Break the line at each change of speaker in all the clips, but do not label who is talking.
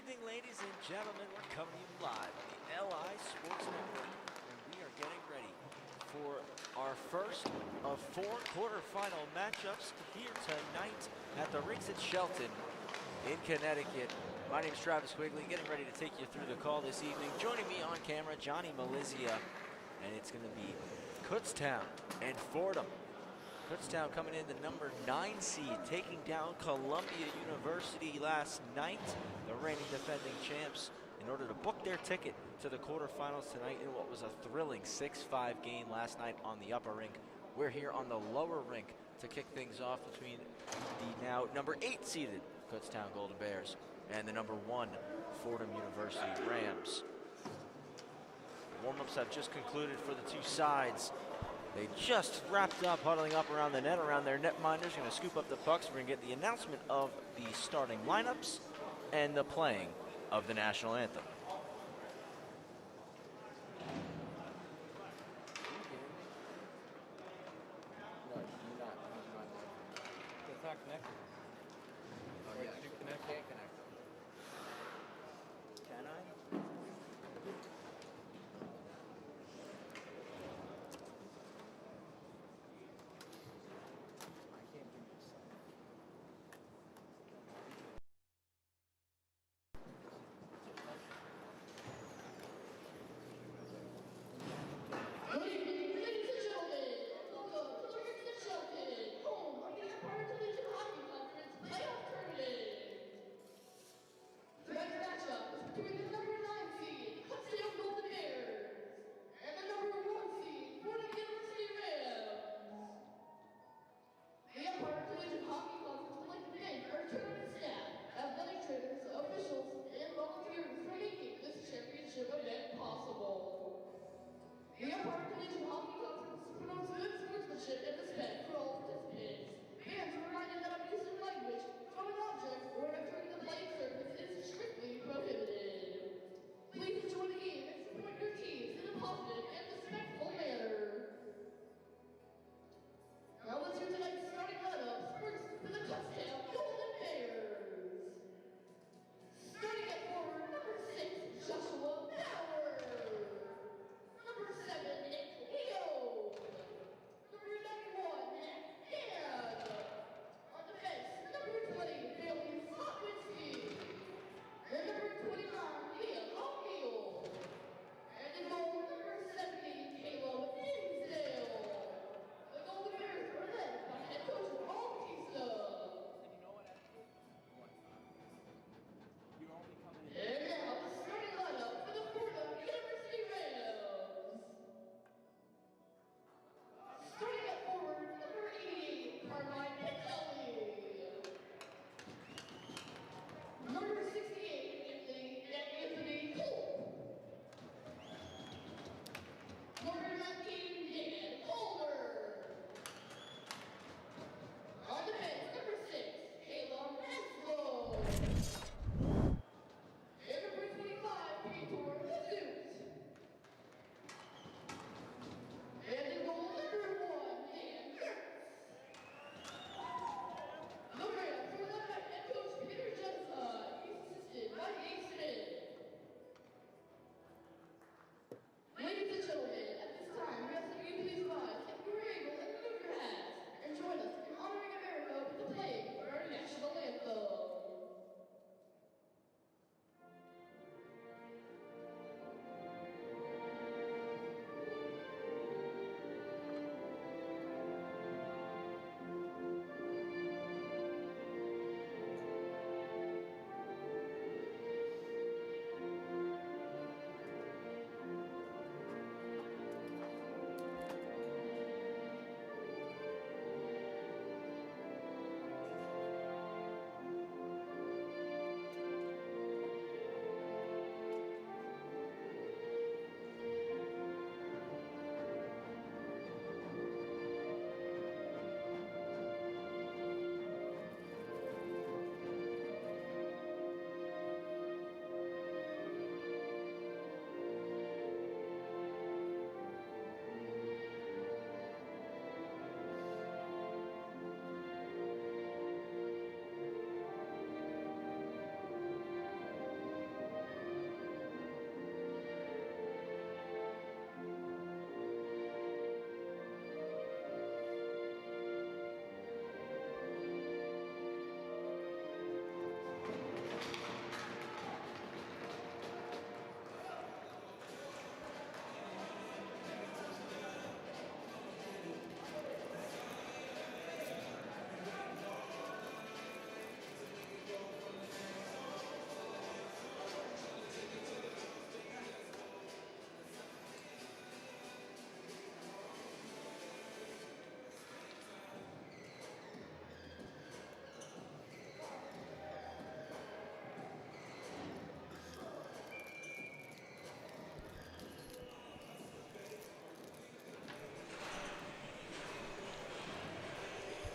evening, ladies and gentlemen. We're coming to you live on the LI Sports Network, and we are getting ready for our first of 4 quarterfinal matchups here tonight at the rinks at Shelton in Connecticut. My name is Travis Quigley, getting ready to take you through the call this evening. Joining me on camera, Johnny Malizia, and it's going to be Kutztown and Fordham. Kutztown coming in the number 9 seed, taking down Columbia University last night, the reigning defending champs, in order to book their ticket to the quarterfinals tonight in what was a thrilling 6-5 game last night on the upper rink. We're here on the lower rink to kick things off between the now number 8 seeded Kutztown Golden Bears and the number 1 Fordham University Rams. Warm-ups have just concluded for the two sides. They just wrapped up, huddling up around the net, around their netminders. Going to scoop up the pucks. We're going to get the announcement of the starting lineups and the playing of the national anthem.
It's not connected.
Oh, yeah.
You connect?
Can't connect them.
Can I?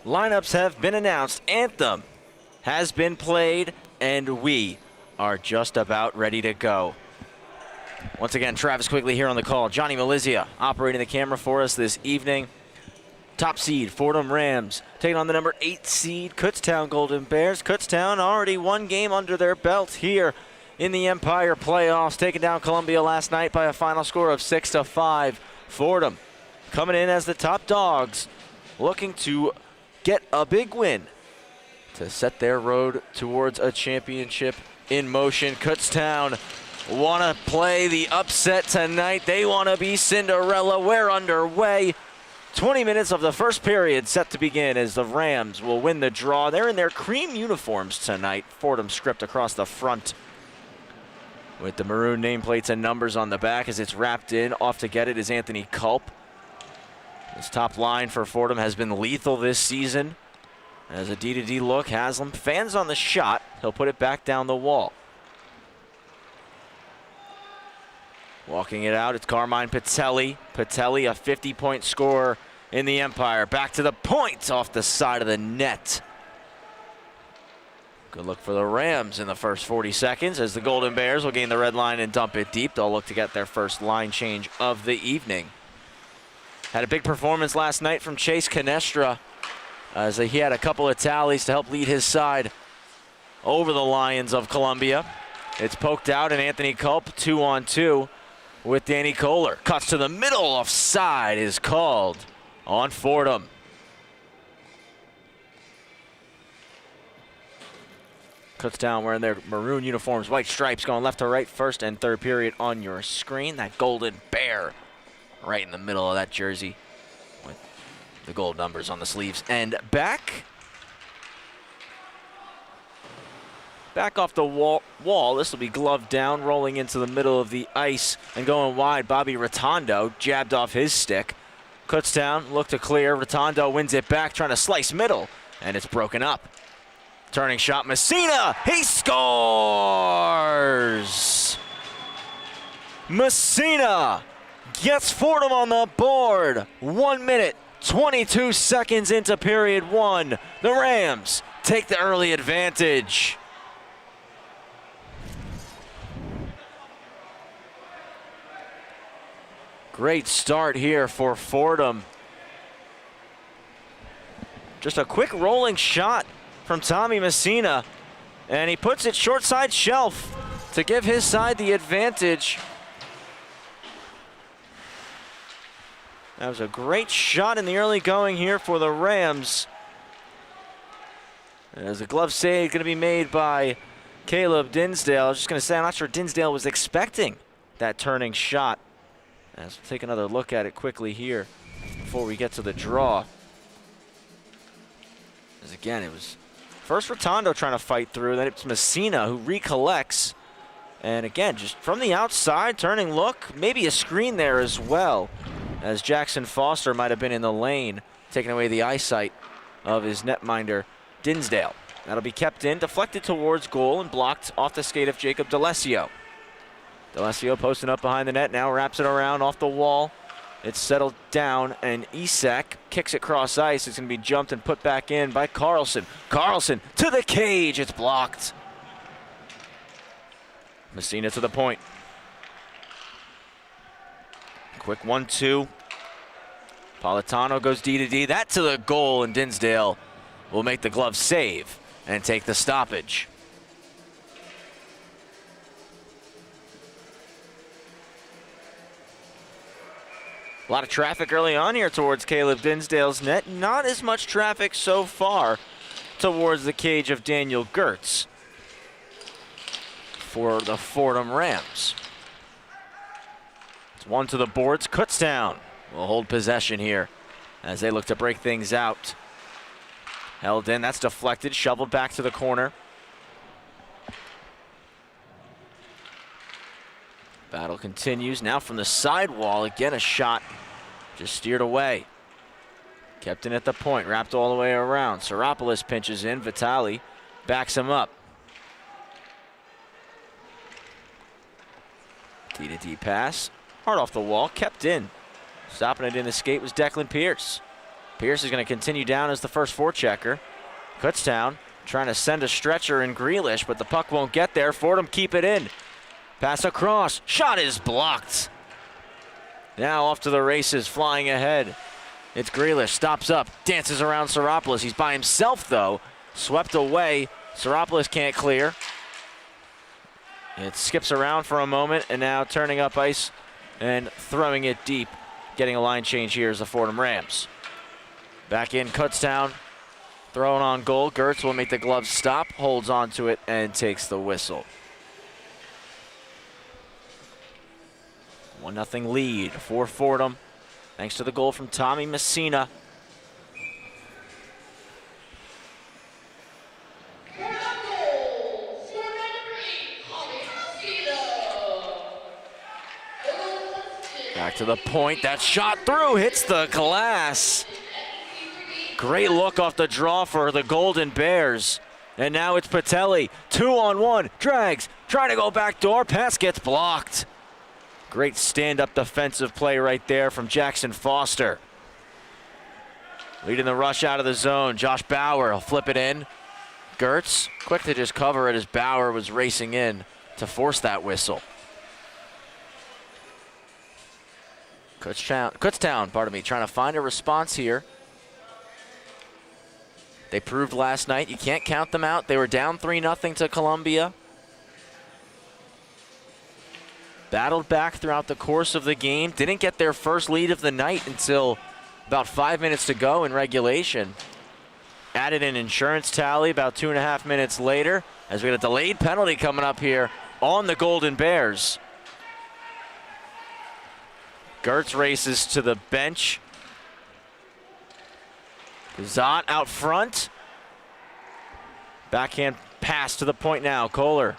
lineups have been announced. Anthem has been played, and we are just about ready to go. Once again, Travis Quigley here on the call. Johnny Malizia operating the camera for us this evening. Top seed, Fordham Rams, taking on the number 8 seed, Kutztown Golden Bears. Kutztown already one game under their belt here in the Empire playoffs, taking down Columbia last night by a final score of 6-5. Fordham coming in as the top dogs, looking to get a big win to set their road towards a championship in motion. Kutztown want to play the upset tonight. They want to be Cinderella. We're underway. 20 minutes of the first period set to begin as the Rams will win the draw. They're in their cream uniforms tonight. Fordham script across the front with the maroon nameplates and numbers on the back as it's wrapped in. Off to get it is Anthony Culp. His top line for Fordham has been lethal this season. As a D-to-D look, Haslam fans on the shot. He'll put it back down the wall. Walking it out, it's Carmine Patelli. Patelli, a 50-point scorer in the Empire. Back to the point off the side of the net. Good look for the Rams in the first 40 seconds as the Golden Bears will gain the red line and dump it deep. They'll look to get their first line change of the evening. Had a big performance last night from Chase Canestra as he had a couple of tallies to help lead his side over the Lions of Columbia. It's poked out and Anthony Culp 2-on-2 with Danny Kohler. Cuts to the middle, offside is called on Fordham. Kutztown wearing their maroon uniforms, white stripes going left to right, first and third period on your screen. That golden bear right in the middle of that jersey with the gold numbers on the sleeves. And back off the wall. This will be gloved down, rolling into the middle of the ice and going wide. Bobby Rotondo jabbed off his stick. Kutztown looked to clear. Rotondo wins it back, trying to slice middle, and it's broken up. Turning shot, Messina, he scores! Messina gets Fordham on the board. 1 minute, 22 seconds into period one. The Rams take the early advantage. Great start here for Fordham. Just a quick rolling shot from Tommy Messina, and he puts it short side shelf to give his side the advantage. That was a great shot in the early going here for the Rams. As a glove save going to be made by Caleb Dinsdale. I was just going to say, I'm not sure Dinsdale was expecting that turning shot. Let's take another look at it quickly here before we get to the draw. As again, it was first Rotondo trying to fight through, then it's Messina who recollects. And again, just from the outside, turning look, maybe a screen there as well, as Jackson Foster might have been in the lane, taking away the eyesight of his netminder, Dinsdale. That'll be kept in, deflected towards goal, and blocked off the skate of Jacob D'Alessio. D'Alessio posting up behind the net, now wraps it around off the wall. It's settled down, and Isak kicks it cross ice. It's going to be jumped and put back in by Carlson. Carlson to the cage, it's blocked. Messina to the point. Quick 1-2. Politano goes D-to-D, that to the goal, and Dinsdale will make the glove save and take the stoppage. A lot of traffic early on here towards Caleb Dinsdale's net. Not as much traffic so far towards the cage of Daniel Gertz for the Fordham Rams. It's one to the boards. Kutztown will hold possession here as they look to break things out. Held in, that's deflected, shoveled back to the corner. Battle continues now from the sidewall. Again, a shot just steered away. Kept in at the point, wrapped all the way around. Seropoulos pinches in, Vitali backs him up. D-to-D pass, hard off the wall, kept in. Stopping it in the skate was Declan Pierce.
Pierce is going to continue down as the first forechecker. Kutztown trying to send a stretcher in Grealish, but the puck won't get there. Fordham keep it in. Pass across. Shot is blocked. Now off to the races, flying ahead. It's Grealish, stops up, dances around Seropoulos. He's by himself, though. Swept away. Seropoulos can't clear. It skips around for a moment, and now turning up ice and throwing it deep. Getting a line change here is the Fordham Rams. Back in Kutztown, throwing on goal. Gertz will make the glove stop, holds onto it, and takes the whistle. 1-0 lead for Fordham, thanks to the goal from Tommy Messina. Back to the point, that shot through, hits the glass. Great look off the draw for the Golden Bears. And now it's Patelli, 2-on-1, drags, trying to go back door, pass gets blocked. Great stand-up defensive play right there from Jackson Foster. Leading the rush out of the zone, Josh Bauer will flip it in. Gertz, quick to just cover it as Bauer was racing in to force that whistle. Kutztown, trying to find a response here. They proved last night, you can't count them out. They were down 3-0 to Columbia. Battled back throughout the course of the game. Didn't get their first lead of the night until about 5 minutes to go in regulation. Added an insurance tally about 2.5 minutes later as we get a delayed penalty coming up here on the Golden Bears. Gertz races to the bench. Zot out front. Backhand pass to the point now. Kohler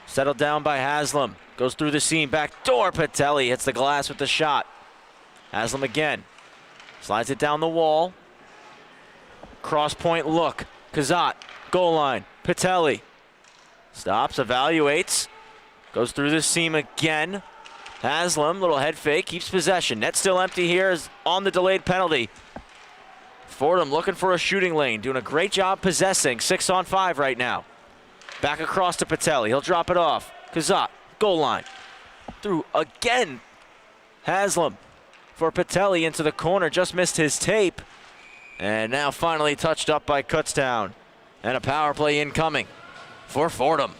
settled down by Haslam. Goes through the seam, back door. Patelli hits the glass with the shot. Haslam again. Slides it down the wall. Cross point look. Kazat, goal line. Patelli stops, evaluates. Goes through the seam again. Haslam, little head fake, keeps possession. Net still empty here is on the delayed penalty. Fordham looking for a shooting lane, doing a great job possessing. 6-on-5 right now. Back across to Patelli. He'll drop it off. Kazat, goal line. Through again. Haslam for Patelli into the corner. Just missed his tape. And now finally touched up by Kutztown. And a power play incoming for Fordham.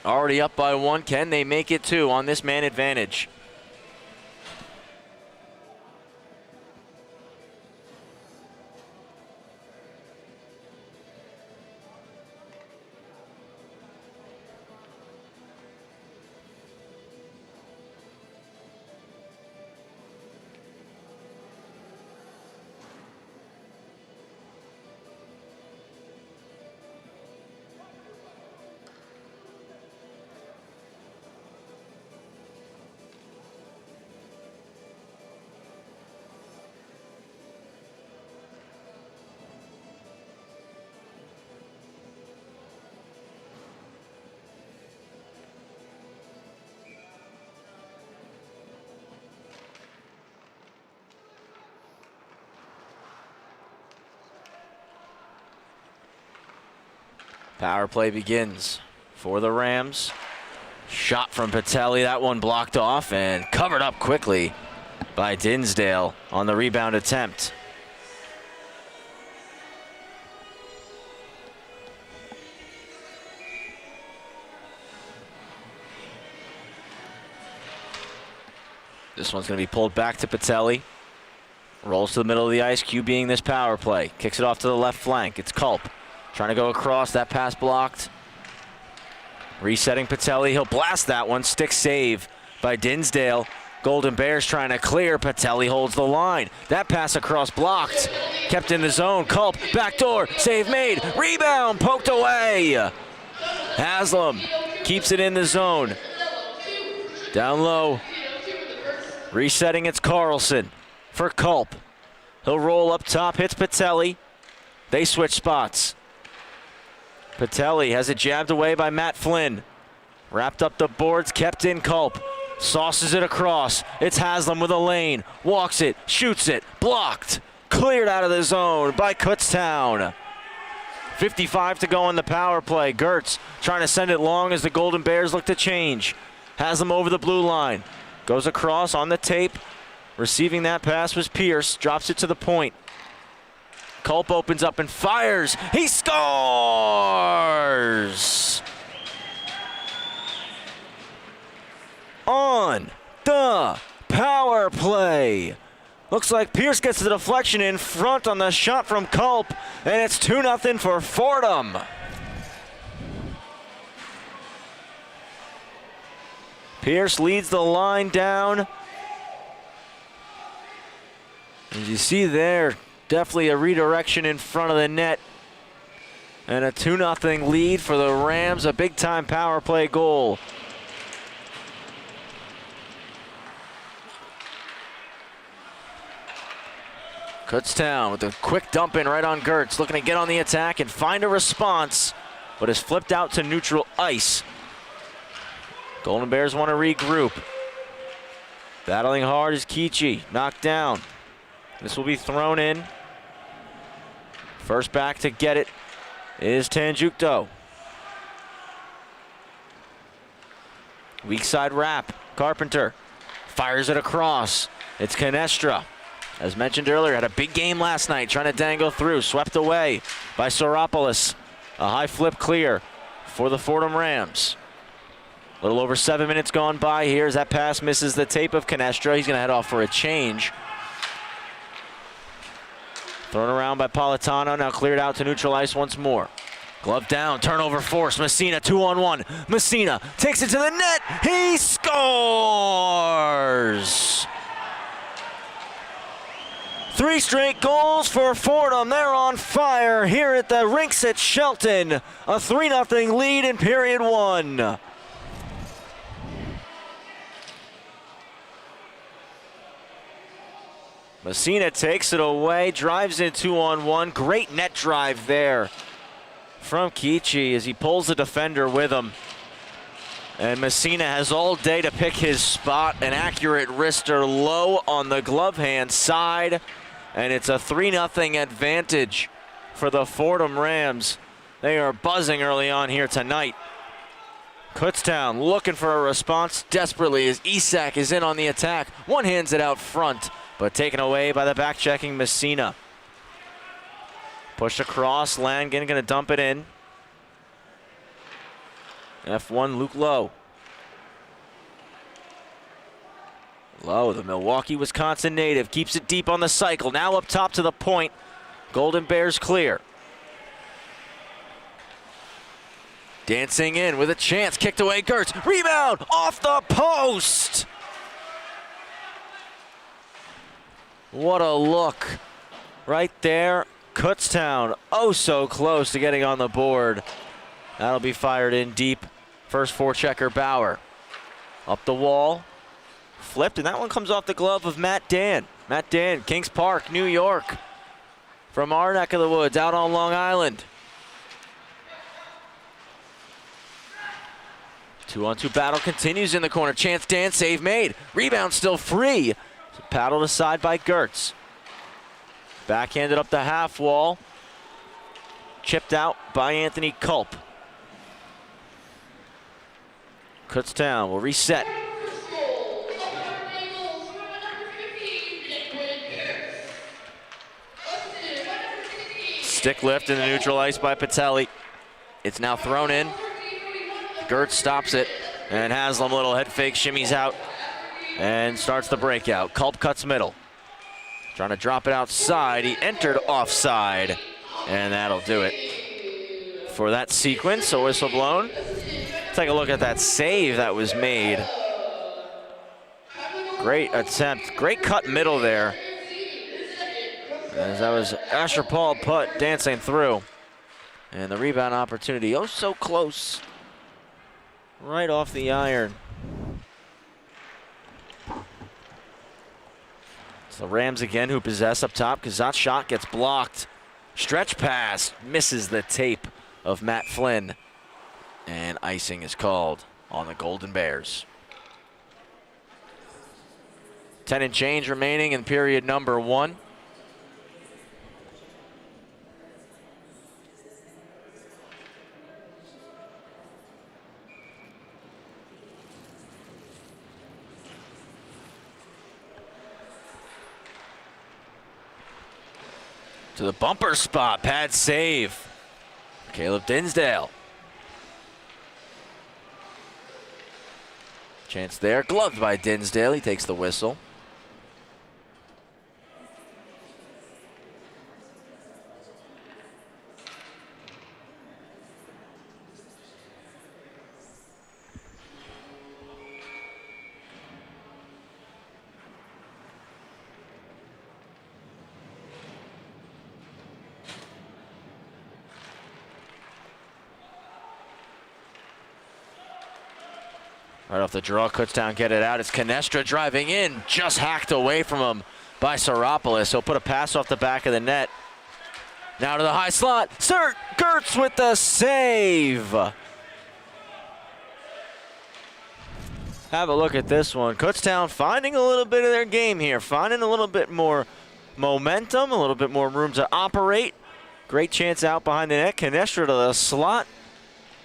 Already up by 1. Can they make it 2 on this man advantage? Power play begins for the Rams. Shot from Patelli, that one blocked off and covered up quickly by Dinsdale on the rebound attempt. This one's going to be pulled back to Patelli. Rolls to the middle of the ice, QBing this power play. Kicks it off to the left flank. It's Culp. Trying to go across, that pass blocked. Resetting Patelli, he'll blast that one. Stick save by Dinsdale. Golden Bears trying to clear, Patelli holds the line. That pass across blocked. Kept in the zone, Culp, backdoor, save made. Rebound, poked away. Haslam keeps it in the zone. Down low. Resetting, it's Carlson for Culp. He'll roll up top, hits Patelli. They switch spots. Patelli has it jabbed away by Matt Flynn. Wrapped up the boards, kept in Culp. Sauces it across. It's Haslam with a lane. Walks it, shoots it, blocked. Cleared out of the zone by Kutztown. 55 to go on the power play. Gertz trying to send it long as the Golden Bears look to change. Haslam over the blue line. Goes across on the tape. Receiving that pass was Pierce. Drops it to the point. Culp opens up and fires. He scores! On the power play. Looks like Pierce gets the deflection in front on the shot from Culp, and it's 2-0 for Fordham. Pierce leads the line down. As you see there, definitely a redirection in front of the net. And a 2-0 lead for the Rams, a big-time power play goal. Kutztown with a quick dump in right on Gertz, looking to get on the attack and find a response, but is flipped out to neutral ice. Golden Bears want to regroup. Battling hard is ECHC, knocked down. This will be thrown in. First back to get it is Tanjukto. Weak side wrap, Carpenter fires it across. It's Canestra. As mentioned earlier, had a big game last night, trying to dangle through, swept away by Soropoulos. A high flip clear for the Fordham Rams. A little over 7 minutes gone by here as that pass misses the tape of Canestra. He's going to head off for a change. Thrown around by Politano, now cleared out to neutral ice once more. Glove down, turnover forced. Messina 2-on-1. Messina takes it to the net. He scores! 3 straight goals for Fordham. They're on fire here at the rinks at Shelton. A 3-0 lead in period 1. Messina takes it away, drives in 2-on-1. Great net drive there from ECHC as he pulls the defender with him. And Messina has all day to pick his spot. An accurate wrister low on the glove hand side. And it's a 3-0 advantage for the Fordham Rams. They are buzzing early on here tonight. Kutztown looking for a response desperately as ECHC is in on the attack. One hands it out front, but taken away by the back-checking Messina. Push across, Langen gonna dump it in. F1 Luke Lowe. Lowe, the Milwaukee, Wisconsin native, keeps it deep on the cycle. Now up top to the point. Golden Bears clear. Dancing in with a chance, kicked away Gertz. Rebound off the post. What a look right there. Kutztown, oh so close to getting on the board. That'll be fired in deep. First forechecker Bauer. Up the wall. Flipped, and that one comes off the glove of Matt Dan. Matt Dan, Kings Park, New York. From our neck of the woods, out on Long Island. 2-on-2 battle continues in the corner. Chance Dan, save made. Rebound still free. Paddled aside by Gertz. Backhanded up the half wall. Chipped out by Anthony Culp. Kutztown will reset. Stick lift in the neutral ice by Patelli. It's now thrown in. Gertz stops it, and Haslam, little head fake, shimmies out and starts the breakout. Culp cuts middle. Trying to drop it outside. He entered offside, and that'll do it for that sequence. A whistle blown. Take a look at that save that was made. Great attempt. Great cut middle there. As that was Asher Paul Putt dancing through. And the rebound opportunity, oh so close. Right off the iron. It's the Rams again who possess up top. Kazat's shot gets blocked. Stretch pass misses the tape of Matt Flynn. And icing is called on the Golden Bears. 10 and change remaining in period number 1. To the bumper spot, pad save. Caleb Dinsdale. Chance there, gloved by Dinsdale. He takes the whistle. Right off the draw, Kutztown get it out. It's Canestra driving in, just hacked away from him by Saropoulos. He'll put a pass off the back of the net. Now to the high slot. Gertz with the save. Have a look at this one. Kutztown finding a little bit of their game here, finding a little bit more momentum, a little bit more room to operate. Great chance out behind the net. Canestra to the slot.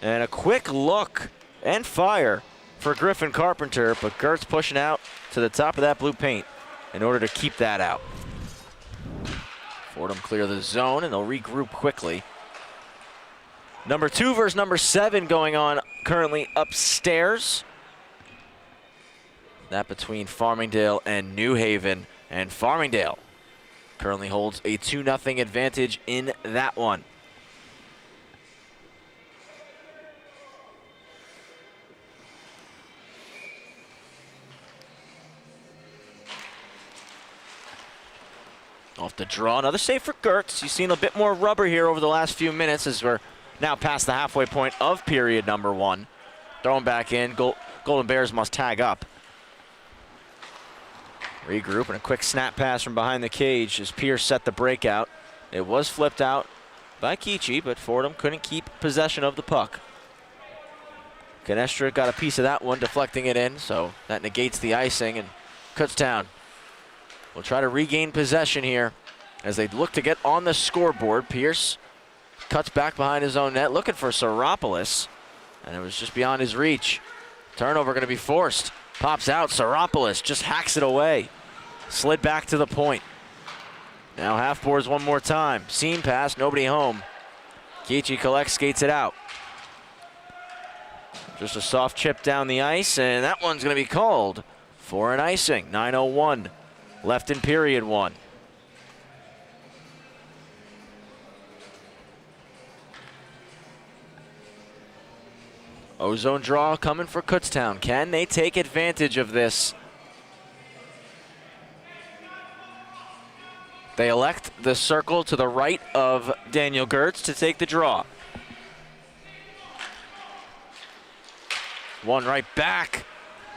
And a quick look and fire for Griffin Carpenter, but Gertz pushing out to the top of that blue paint in order to keep that out. Fordham clear the zone, and they'll regroup quickly. Number 2 versus number 7 going on currently upstairs. That between Farmingdale and New Haven, and Farmingdale currently holds a 2-0 advantage in that one. Off the draw, another save for Gertz. You've seen a bit more rubber here over the last few minutes as we're now past the halfway point of period number 1. Throwing back in, Golden Bears must tag up. Regroup and a quick snap pass from behind the cage as Pierce set the breakout. It was flipped out by ECHC, but Fordham couldn't keep possession of the puck. Canestra got a piece of that one, deflecting it in, so that negates the icing, and Kutztown will try to regain possession here as they look to get on the scoreboard. Pierce cuts back behind his own net, looking for Saropoulos, and it was just beyond his reach. Turnover going to be forced. Pops out, Saropoulos just hacks it away. Slid back to the point. Now half boards one more time. Seam pass, nobody home. ECHC collects, skates it out. Just a soft chip down the ice, and that one's going to be called for an icing. 9:01 left in period 1. Ozone draw coming for Kutztown. Can they take advantage of this? They elect the circle to the right of Daniel Gertz to take the draw. One right back.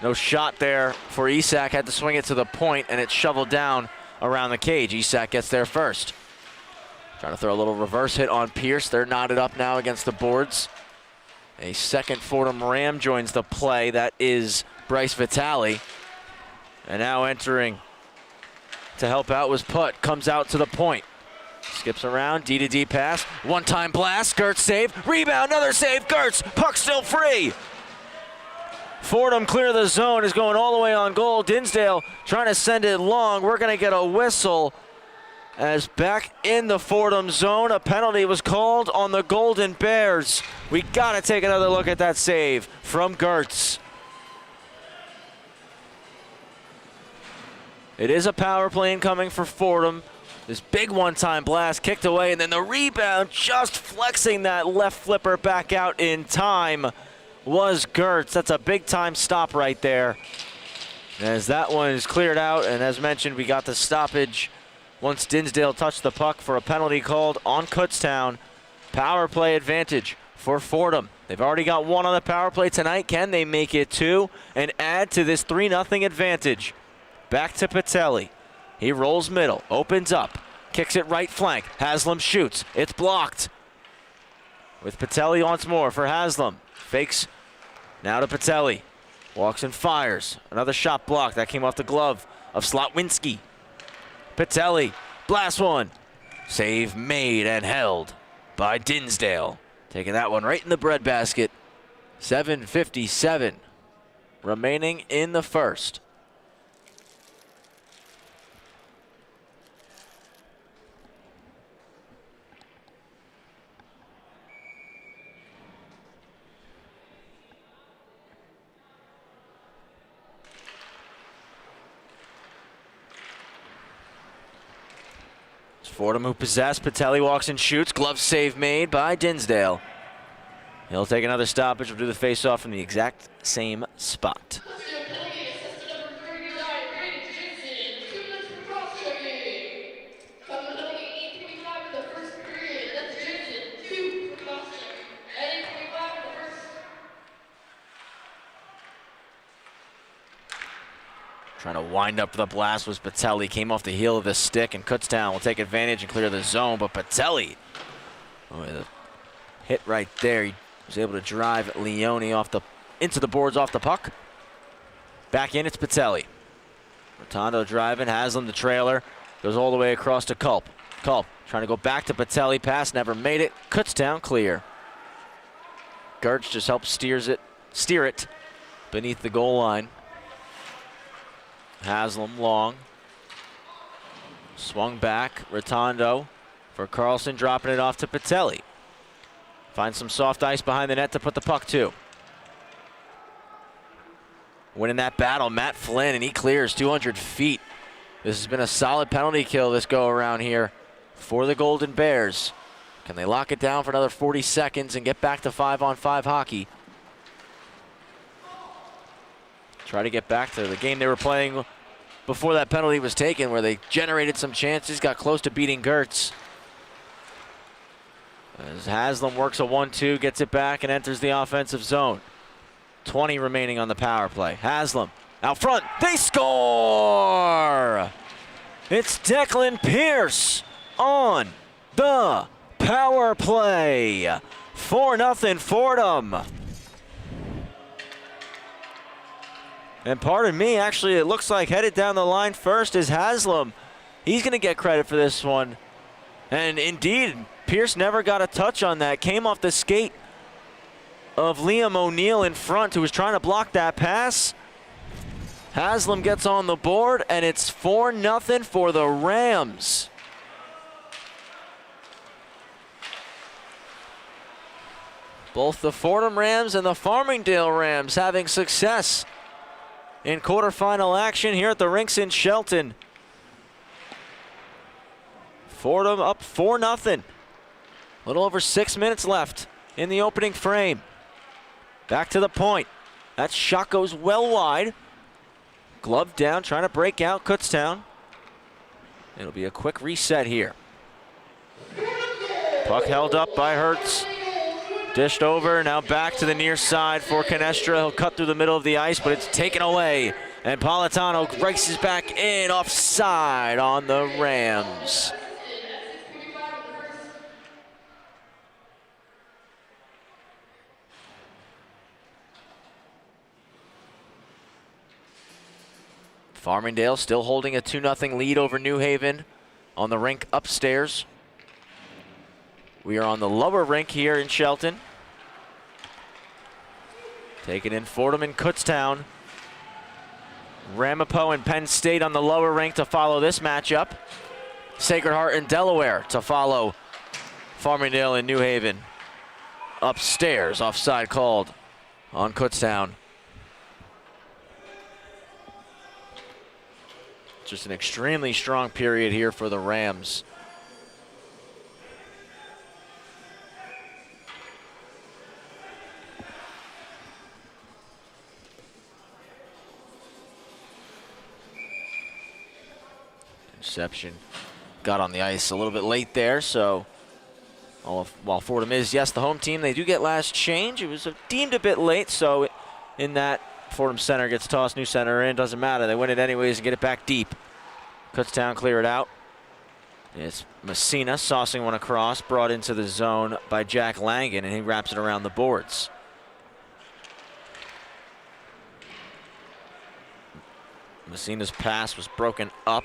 No shot there for ECHC. Had to swing it to the point, and it's shoveled down around the cage. ECHC gets there first. Trying to throw a little reverse hit on Pierce. They're knotted up now against the boards. A second Fordham Ram joins the play. That is Bryce Vitale. And now entering to help out was Putt. Comes out to the point. Skips around, D-to-D pass. One-time blast, Gertz save. Rebound, another save, Gertz. Puck still free. Fordham clear the zone, is going all the way on goal. Dinsdale trying to send it long. We're going to get a whistle as back in the Fordham zone. A penalty was called on the Golden Bears. We got to take another look at that save from Gertz. It is a power play incoming for Fordham. This big one-time blast kicked away, and then the rebound, just flexing that left flipper back out in time, was Gertz. That's a big-time stop right there. As that one is cleared out, and as mentioned, we got the stoppage once Dinsdale touched the puck for a penalty called on Kutztown. Power play advantage for Fordham. They've already got one on the power play tonight. Can they make it two and add to this 3-0 advantage? Back to Patelli. He rolls middle, opens up, kicks it right flank. Haslam shoots. It's blocked. With Patelli once more for Haslam. Fakes now to Patelli. Walks and fires. Another shot blocked. That came off the glove of Slotwinski. Patelli, blast one. Save made and held by Dinsdale. Taking that one right in the breadbasket. 7:57 remaining in the first. Fordham who possessed. Patelli walks and shoots. Glove save made by Dinsdale. He'll take another stoppage. Will do the face-off from the exact same spot. Trying to wind up the blast was Patelli. Came off the heel of the stick, and Kutztown will take advantage and clear the zone. But Patelli, the hit right there. He was able to drive Leone into the boards off the puck. Back in, it's Patelli. Rotondo driving, Haslam the trailer. Goes all the way across to Culp. Culp trying to go back to Patelli. Pass never made it. Kutztown clear. Gertz just helps steer it beneath the goal line. Haslam long. Swung back. Rotondo for Carlson, dropping it off to Patelli. Finds some soft ice behind the net to put the puck to. Winning that battle, Matt Flynn, and he clears 200 feet. This has been a solid penalty kill this go around here for the Golden Bears. Can they lock it down for another 40 seconds and get back to 5-on-5 hockey? Try to get back to the game they were playing before that penalty was taken, where they generated some chances, got close to beating Gertz. As Haslam works a 1-2, gets it back and enters the offensive zone. 20 remaining on the power play. Haslam out front, they score! It's Declan Pierce on the power play. 4-0 Fordham. And pardon me, actually, it looks like headed down the line first is Haslam. He's going to get credit for this one. And indeed, Pierce never got a touch on that. Came off the skate of Liam O'Neill in front, who was trying to block that pass. Haslam gets on the board, and it's 4-0 for the Rams. Both the Fordham Rams and the Farmingdale Rams having success in quarterfinal action here at the rinks in Shelton. Fordham up 4-0. A little over 6 minutes left in the opening frame. Back to the point. That shot goes well wide. Glove down, trying to break out Kutztown. It'll be a quick reset here. Puck held up by Hertz. Dished over, now back to the near side for Canestra. He'll cut through the middle of the ice, but it's taken away. And Politano races back in, offside on the Rams. Farmingdale still holding a 2-0 lead over New Haven on the rink upstairs. We are on the lower rink here in Shelton. Taking in Fordham and Kutztown. Ramapo and Penn State on the lower rink to follow this matchup. Sacred Heart and Delaware to follow Farmingdale and New Haven. Upstairs, offside called on Kutztown. Just an extremely strong period here for the Rams. Interception got on the ice a little bit late there, so while Fordham is, yes, the home team, they do get last change. It was deemed a bit late, so in that, Fordham center gets tossed, new center in, doesn't matter. They win it anyways and get it back deep. Kutztown clear it out. It's Messina saucing one across, brought into the zone by Jack Langan, and he wraps it around the boards. Messina's pass was broken up,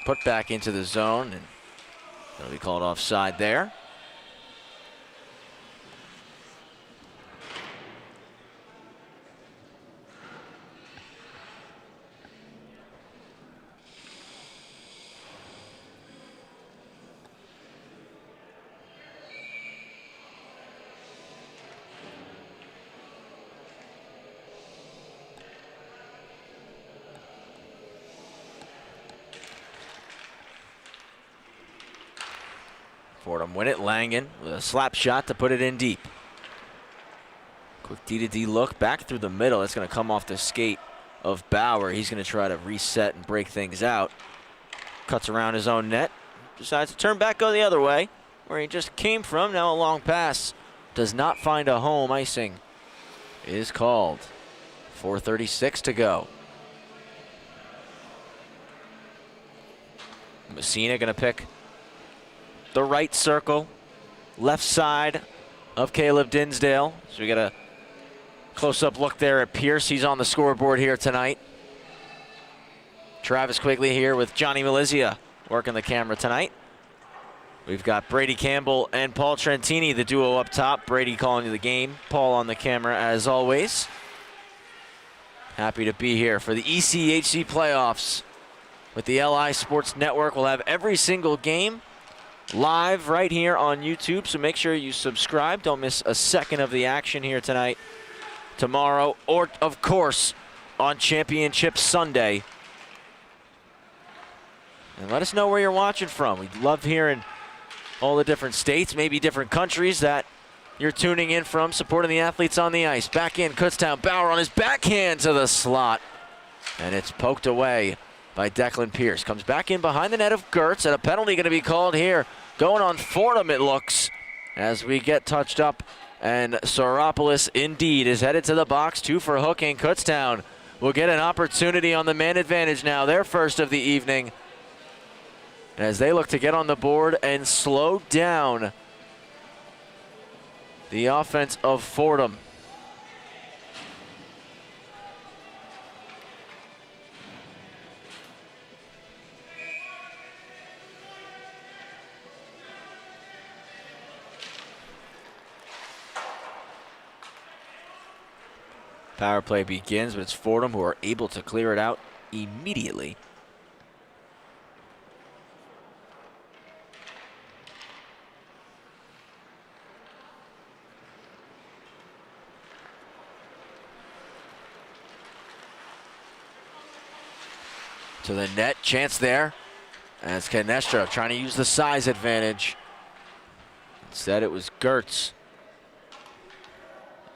put back into the zone, and that'll be called offside there. Fordham win it. Langen with a slap shot to put it in deep. Quick D-to-D look back through the middle. It's going to come off the skate of Bauer. He's going to try to reset and break things out. Cuts around his own net. Decides to turn back, go the other way, where he just came from. Now a long pass. Does not find a home. Icing is called. 4:36 to go. Messina going to pick the right circle, left side of Caleb Dinsdale. So we got a close-up look there at Pierce. He's on the scoreboard here tonight. Travis Quigley here with Johnny Melizia working the camera tonight. We've got Brady Campbell and Paul Trentini, the duo up top. Brady calling you the game. Paul on the camera as always. Happy to be here for the ECHC playoffs with the LI Sports Network. We'll have every single game live right here on YouTube, so make sure you subscribe. Don't miss a second of the action here tonight, tomorrow, or of course on Championship Sunday. And let us know where you're watching from. We love hearing all the different states, maybe different countries that you're tuning in from, supporting the athletes on the ice. Back in, Kutztown. Bauer on his backhand to the slot, and it's poked away by Declan Pierce. Comes back in behind the net of Gertz, and a penalty going to be called here. Going on Fordham, it looks, as we get touched up. And Soropoulos indeed is headed to the box. 2 for hooking. Kutztown will get an opportunity on the man advantage now. Their first of the evening, as they look to get on the board and slow down the offense of Fordham. Power play begins, but it's Fordham who are able to clear it out immediately. To the net, chance there, as Canestra trying to use the size advantage. Instead it was Gertz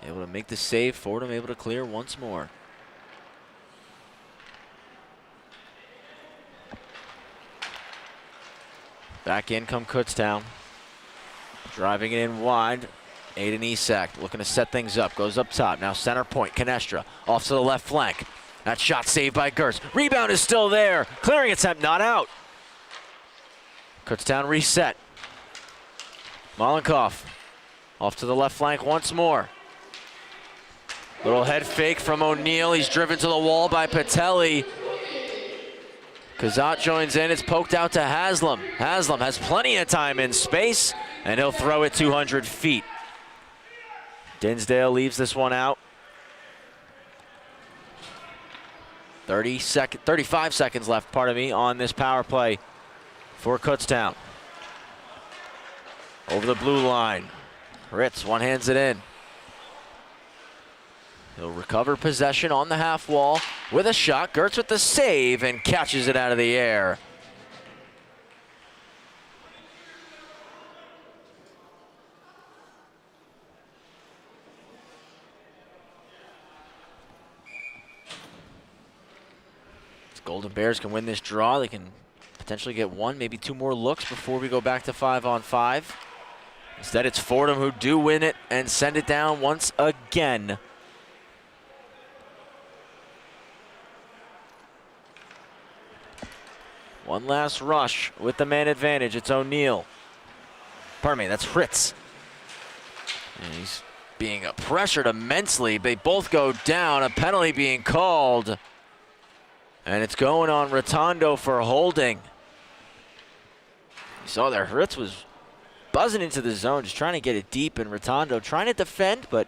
able to make the save. Fordham able to clear once more. Back in come Kutztown. Driving it in wide. Aiden Isak looking to set things up. Goes up top. Now center point. Canestra off to the left flank. That shot saved by Gertz. Rebound is still there. Clearing attempt not out. Kutztown reset. Malenkov off to the left flank once more. Little head fake from O'Neill. He's driven to the wall by Patelli. Kazat joins in. It's poked out to Haslam. Haslam has plenty of time in space, and he'll throw it 200 feet. Dinsdale leaves this one out. 35 seconds left, on this power play for Kutztown. Over the blue line. Ritz one-hands it in. He'll recover possession on the half wall with a shot. Gertz with the save and catches it out of the air. Golden Bears can win this draw. They can potentially get one, maybe two more looks before we go back to 5-on-5. Instead, it's Fordham who do win it and send it down once again. One last rush with the man advantage. It's O'Neill. Pardon me, that's Fritz. And he's being pressured immensely. They both go down. A penalty being called. And it's going on Rotondo for holding. You saw there, Hertz was buzzing into the zone, just trying to get it deep, and Rotondo trying to defend, but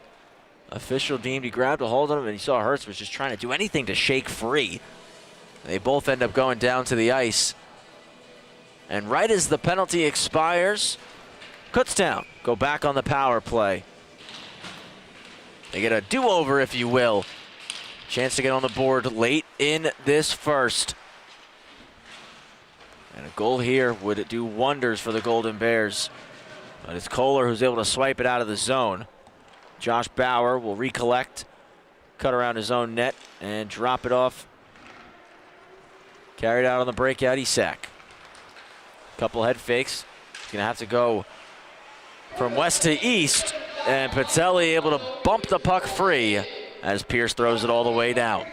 official deemed he grabbed a hold of him, and you saw Hertz was just trying to do anything to shake free. They both end up going down to the ice. And right as the penalty expires, Kutztown go back on the power play. They get a do-over, if you will. Chance to get on the board late in this first. And a goal here would do wonders for the Golden Bears. But it's Kohler who's able to swipe it out of the zone. Josh Bauer will recollect, cut around his own net, and drop it off. Carried out on the breakout, Isak. Couple head fakes. He's going to have to go from west to east. And Patelli able to bump the puck free as Pierce throws it all the way down.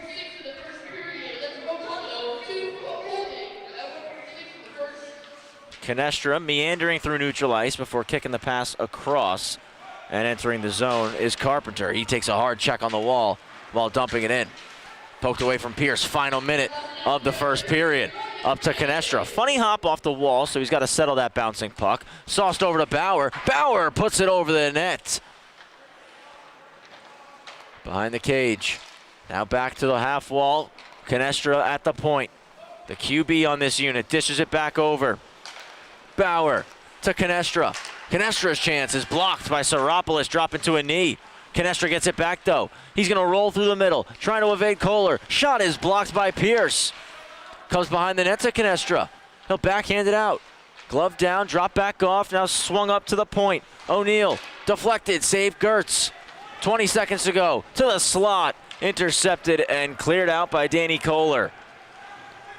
Canestra meandering through neutral ice before kicking the pass across, and entering the zone is Carpenter. He takes a hard check on the wall while dumping it in. Poked away from Pierce, final minute of the first period. Up to Canestra. Funny hop off the wall, so he's got to settle that bouncing puck. Sauced over to Bauer. Bauer puts it over the net. Behind the cage. Now back to the half wall. Canestra at the point. The QB on this unit dishes it back over. Bauer to Canestra. Canestra's chance is blocked by Saropoulos, dropping to a knee. Canestra gets it back though. He's going to roll through the middle, trying to evade Kohler. Shot is blocked by Pierce. Comes behind the net to Canestra. He'll backhand it out. Glove down, drop back off, now swung up to the point. O'Neill, deflected, save Gertz. 20 seconds to go, to the slot. Intercepted and cleared out by Danny Kohler.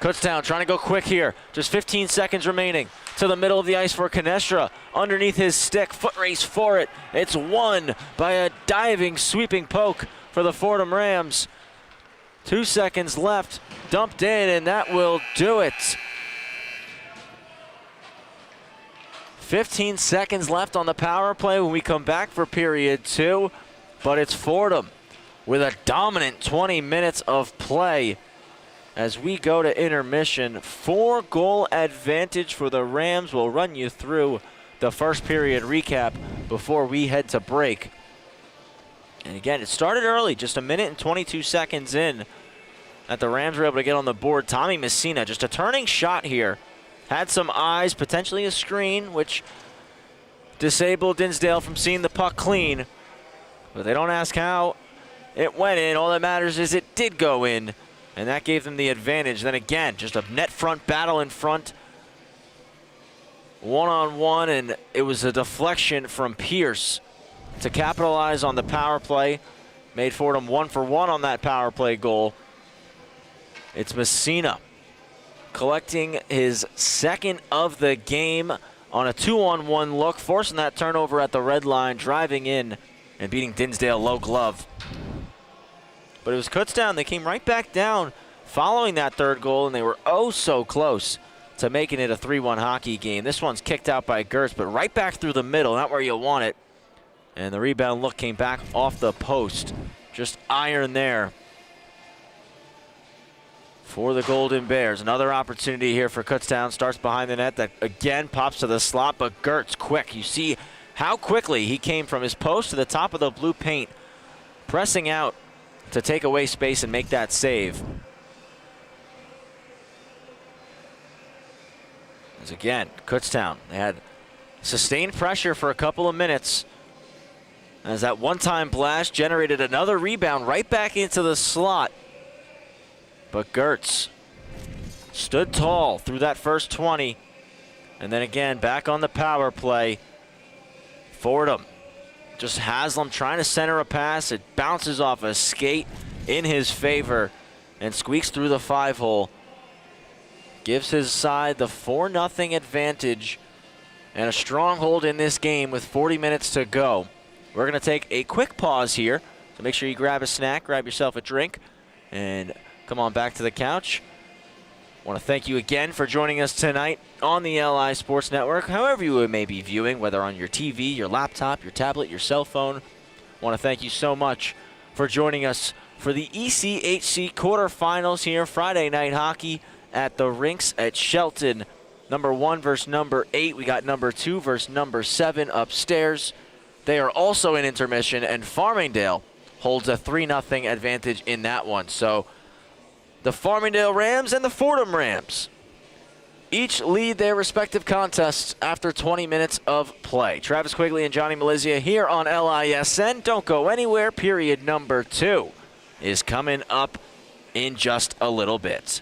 Kutztown trying to go quick here. Just 15 seconds remaining. To the middle of the ice for Canestra. Underneath his stick, foot race for it. It's won by a diving, sweeping poke for the Fordham Rams. 2 seconds left, dumped in, and that will do it. 15 seconds left on the power play when we come back for period 2, but it's Fordham with a dominant 20 minutes of play. As we go to intermission, 4-goal advantage for the Rams. We'll run you through the first period recap before we head to break. And again, it started early, just a minute and 22 seconds in, that the Rams were able to get on the board. Tommy Messina, just a turning shot here. Had some eyes, potentially a screen, which disabled Dinsdale from seeing the puck clean. But they don't ask how it went in. All that matters is it did go in. And that gave them the advantage. Then again, just a net front battle in front. One-on-one, and it was a deflection from Pierce to capitalize on the power play. Made Fordham 1-for-1 on that power play goal. It's Messina collecting his second of the game on a 2-on-1 look, forcing that turnover at the red line, driving in and beating Dinsdale low glove. But it was Kutztown. They came right back down following that third goal, and they were oh so close to making it a 3-1 hockey game. This one's kicked out by Gertz, but right back through the middle, not where you want it. And the rebound look came back off the post. Just iron there for the Golden Bears. Another opportunity here for Kutztown. Starts behind the net. That again pops to the slot, but Gertz quick. You see how quickly he came from his post to the top of the blue paint, pressing out to take away space and make that save. As again, Kutztown, they had sustained pressure for a couple of minutes, as that one-time blast generated another rebound right back into the slot. But Gertz stood tall through that first 20. And then again, back on the power play. Fordham, just Haslam trying to center a pass. It bounces off a skate in his favor and squeaks through the 5-hole. Gives his side the 4-0 advantage and a stronghold in this game with 40 minutes to go. We're going to take a quick pause here, so make sure you grab a snack, grab yourself a drink, and come on back to the couch. I want to thank you again for joining us tonight on the LI Sports Network, however you may be viewing, whether on your TV, your laptop, your tablet, your cell phone. I want to thank you so much for joining us for the ECHC quarterfinals here. Friday night hockey at the rinks at Shelton. Number 1 versus number 8. We got number 2 versus number 7 upstairs. They are also in intermission, and Farmingdale holds a 3-0 advantage in that one. So the Farmingdale Rams and the Fordham Rams each lead their respective contests after 20 minutes of play. Travis Quigley and Johnny Malizia here on LISN. Don't go anywhere. Period number 2 is coming up in just a little bit.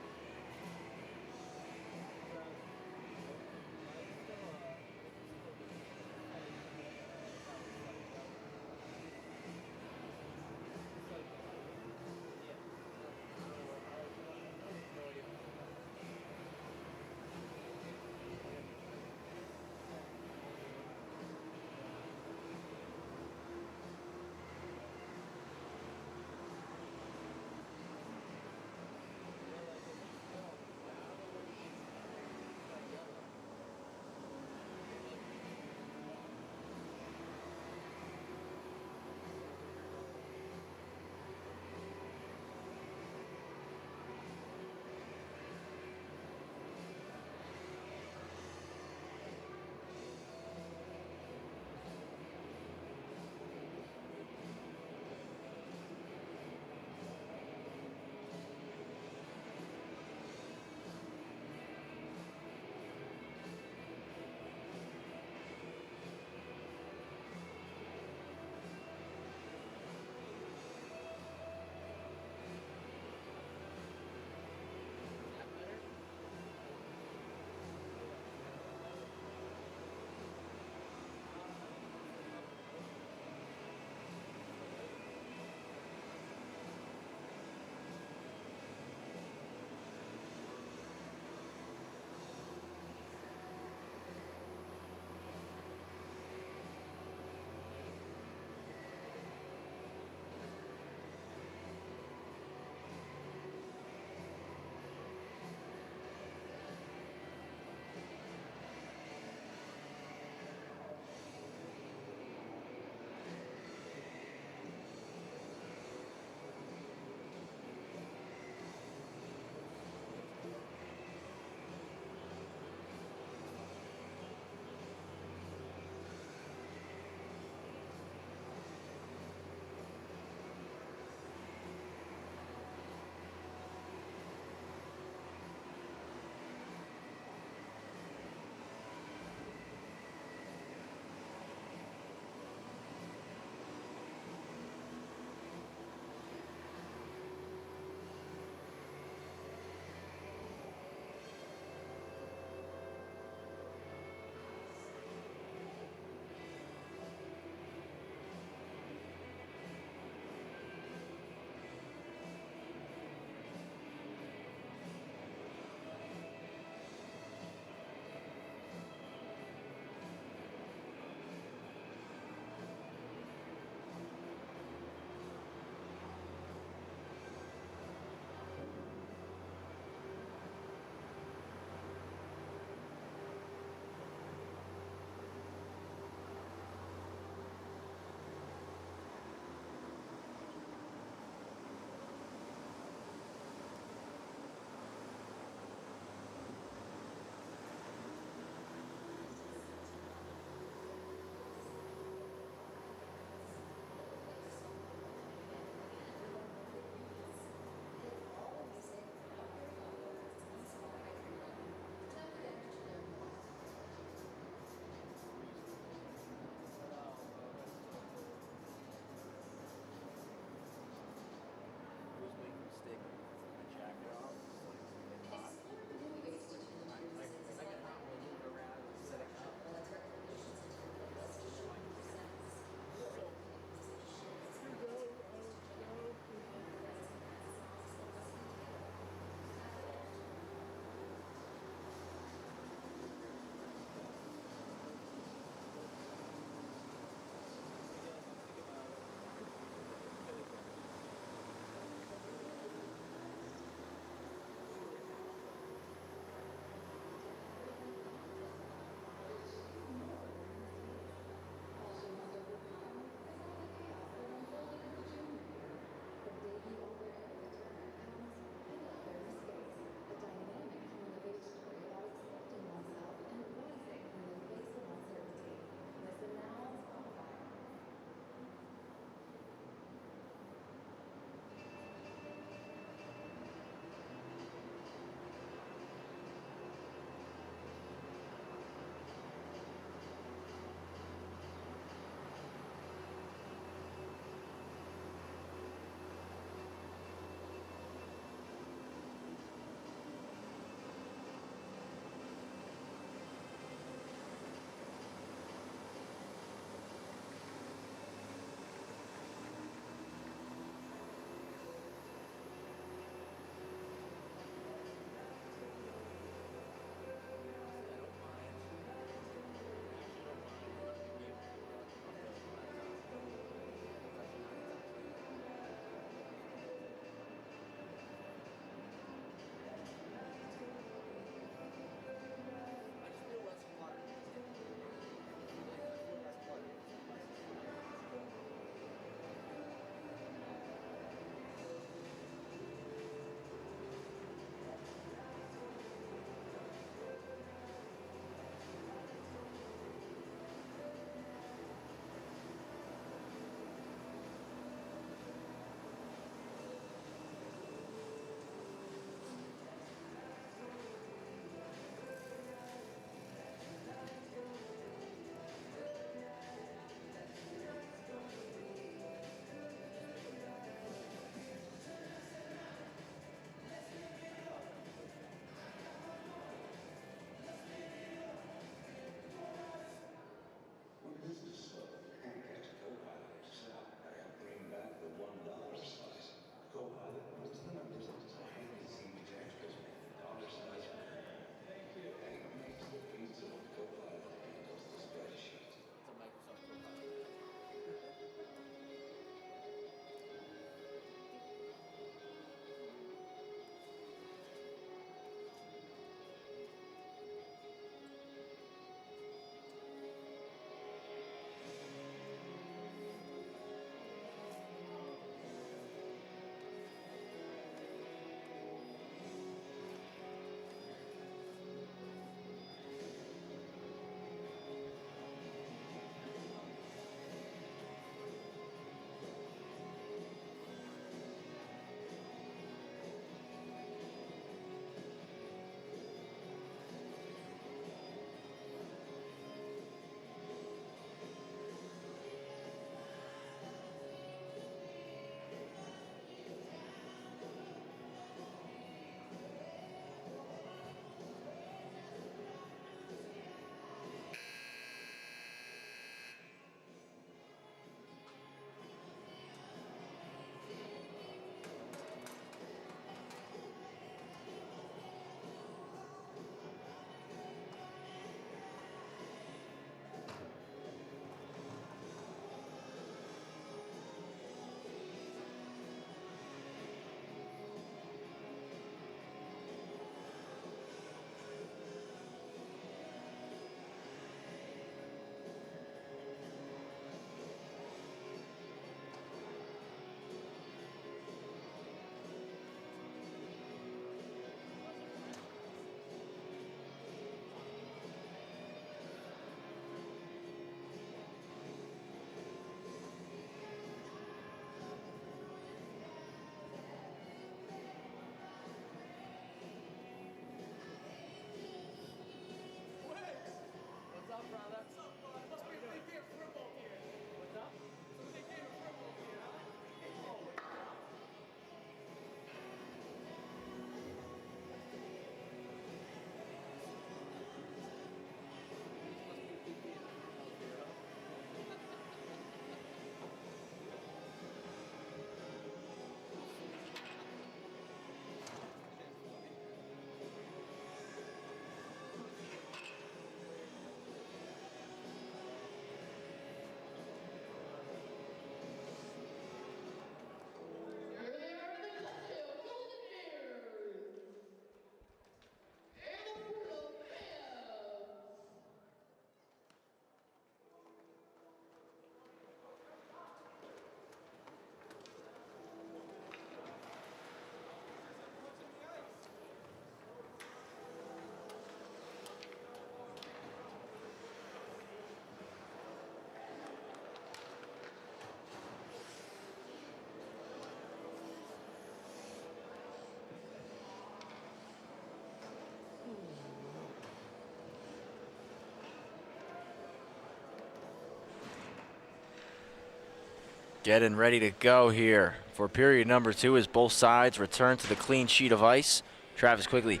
Getting ready to go here for period number 2 as both sides return to the clean sheet of ice. Travis Quigley,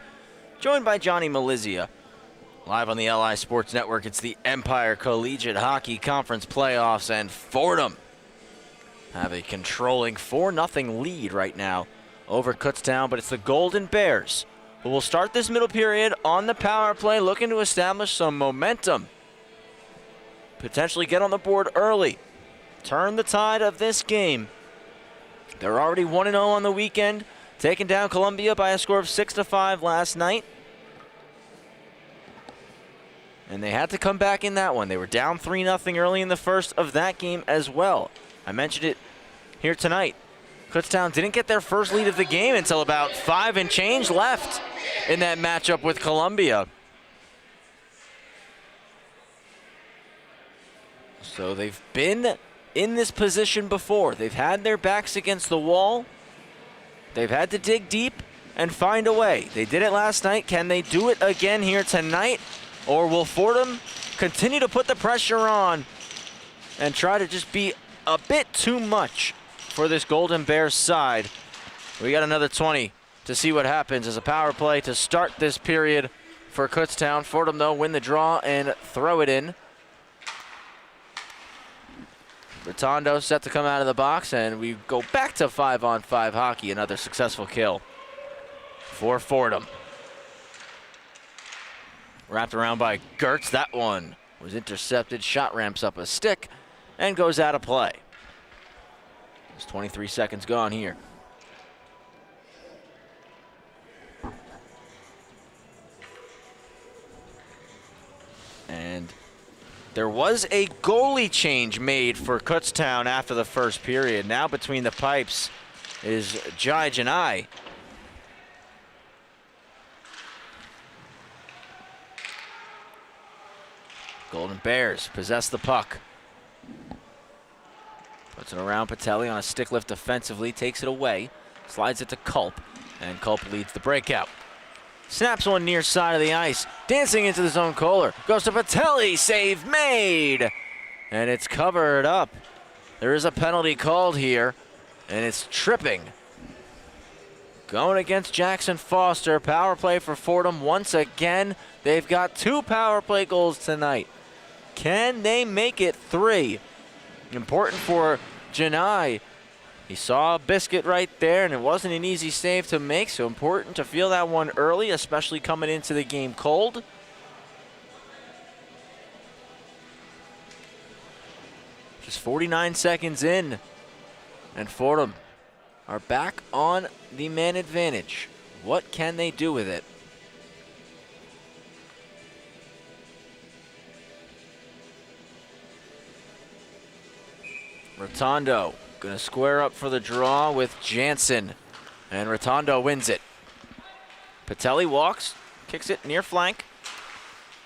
joined by Johnny Malizia. Live on the LI Sports Network, it's the Empire Collegiate Hockey Conference Playoffs, and Fordham have a controlling 4-0 lead right now over Kutztown, but it's the Golden Bears who will start this middle period on the power play, looking to establish some momentum. Potentially get on the board early. Turn the tide of this game. They're already 1-0 on the weekend, taking down Columbia by a score of 6-5 last night. And they had to come back in that one. They were down 3-0 early in the first of that game as well. I mentioned it here tonight. Kutztown didn't get their first lead of the game until about 5 and change left in that matchup with Columbia. So they've been in this position before. They've had their backs against the wall. They've had to dig deep and find a way. They did it last night. Can they do it again here tonight? Or will Fordham continue to put the pressure on and try to just be a bit too much for this Golden Bears side? We got another 20 to see what happens as a power play to start this period for Kutztown. Fordham, though, win the draw and throw it in. Rotondo set to come out of the box, and we go back to 5-on-5 hockey. Another successful kill for Fordham. Wrapped around by Gertz. That one was intercepted. Shot ramps up a stick and goes out of play. There's 23 seconds gone here. And there was a goalie change made for Kutztown after the first period. Now between the pipes is Jai Janai. Golden Bears possess the puck. Puts it around Patelli on a stick lift defensively, takes it away, slides it to Culp, and Culp leads the breakout. Snaps one near side of the ice, dancing into the zone. Kohler goes to Patelli, save made, and it's covered up. There is a penalty called here, and it's tripping. Going against Jackson Foster. Power play for Fordham once again. They've got 2 power play goals tonight. Can they make it 3? Important for Janai. He saw a biscuit right there, and it wasn't an easy save to make, so important to feel that one early, especially coming into the game cold. Just 49 seconds in, and Fordham are back on the man advantage. What can they do with it? Rotondo gonna square up for the draw with Jansen, and Rotondo wins it. Patelli walks, kicks it near flank.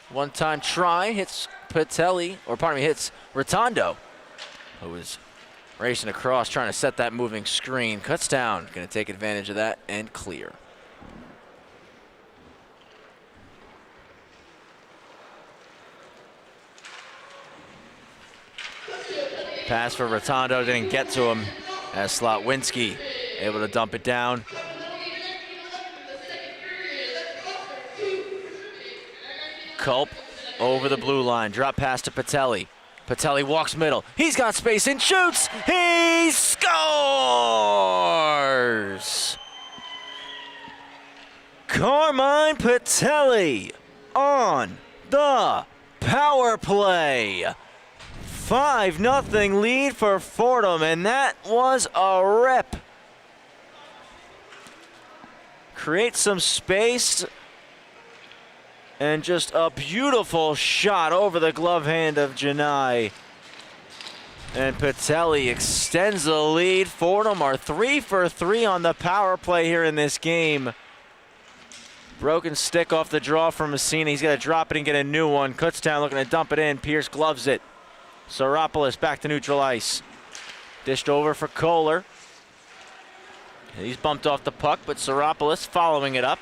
One-time try, hits Patelli, or pardon me, hits Rotondo, who is racing across, trying to set that moving screen. Kutztown gonna take advantage of that and clear. Pass for Rotondo didn't get to him as Slotwinski able to dump it down. Culp over the blue line, drop pass to Patelli. Patelli walks middle, he's got space and shoots, he scores! Carmine Patelli on the power play. 5-0 lead for Fordham, and that was a rip. Create some space, and just a beautiful shot over the glove hand of Janai. And Patelli extends the lead. Fordham are 3 for 3 on the power play here in this game. Broken stick off the draw from Messina. He's got to drop it and get a new one. Kutztown looking to dump it in. Pierce gloves it. Saropoulos back to neutral ice. Dished over for Kohler. He's bumped off the puck, but Saropoulos following it up.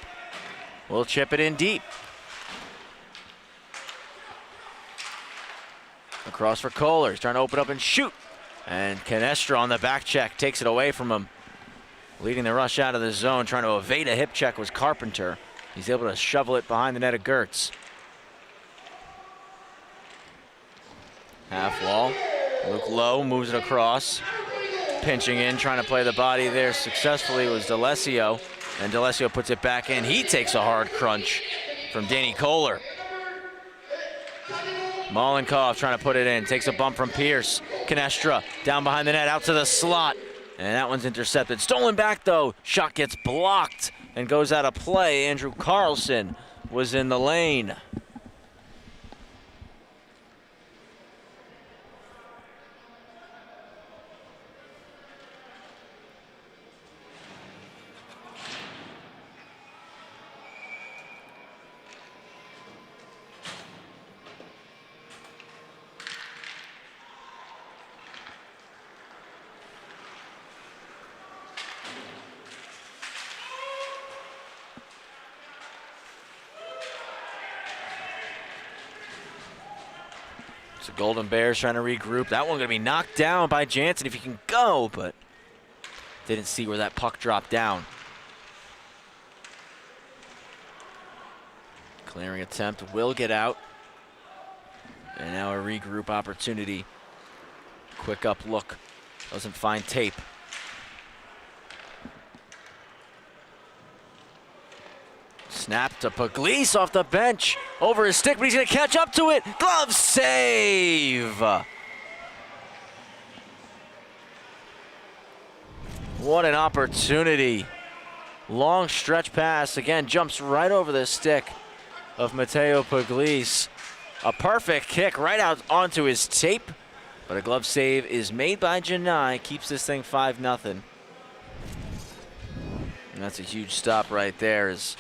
Will chip it in deep. Across for Kohler. He's trying to open up and shoot. And Canestra on the back check takes it away from him. Leading the rush out of the zone, trying to evade a hip check was Carpenter. He's able to shovel it behind the net of Gertz. Half wall. Luke Lowe moves it across. Pinching in, trying to play the body there successfully was D'Alessio. And D'Alessio puts it back in. He takes a hard crunch from Danny Kohler. Molenkov trying to put it in. Takes a bump from Pierce. Canestra down behind the net, out to the slot. And that one's intercepted. Stolen back, though. Shot gets blocked and goes out of play. Andrew Carlson was in the lane. The Golden Bears trying to regroup. That one going to be knocked down by Jansen if he can go, but didn't see where that puck dropped down. Clearing attempt will get out. And now a regroup opportunity. Quick up look. Doesn't find tape. Snap to Pugliese off the bench. Over his stick, but he's going to catch up to it. Glove save. What an opportunity. Long stretch pass. Again, jumps right over the stick of Matteo Pugliese. A perfect kick right out onto his tape. But a glove save is made by Janai. Keeps this thing 5-0. And that's a huge stop right there. As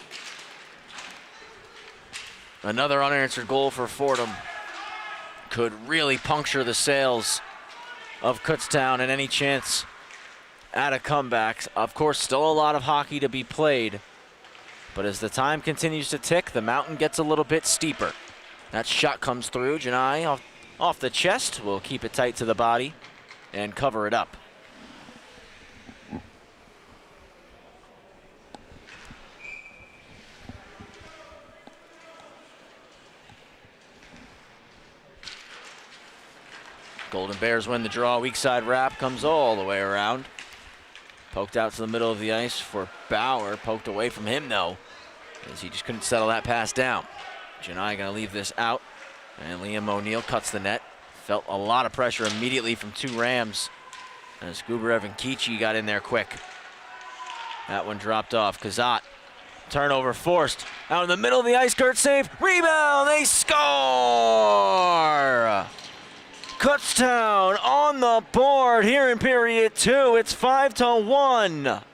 another unanswered goal for Fordham could really puncture the sails of Kutztown and any chance at a comeback. Of course, still a lot of hockey to be played. But as the time continues to tick, the mountain gets a little bit steeper. That shot comes through. Janai off the chest. Will keep it tight to the body and cover it up. Golden Bears win the draw. Weak side wrap comes all the way around. Poked out to the middle of the ice for Bauer. Poked away from him, though, as he just couldn't settle that pass down. Janai going to leave this out. And Liam O'Neill cuts the net. Felt a lot of pressure immediately from two Rams. As Gubarev and Kichi got in there quick. That one dropped off. Kazat. Turnover forced. Out in the middle of the ice. Kurt save. Rebound. They score! Kutztown on the board here in period 2. It's 5-1.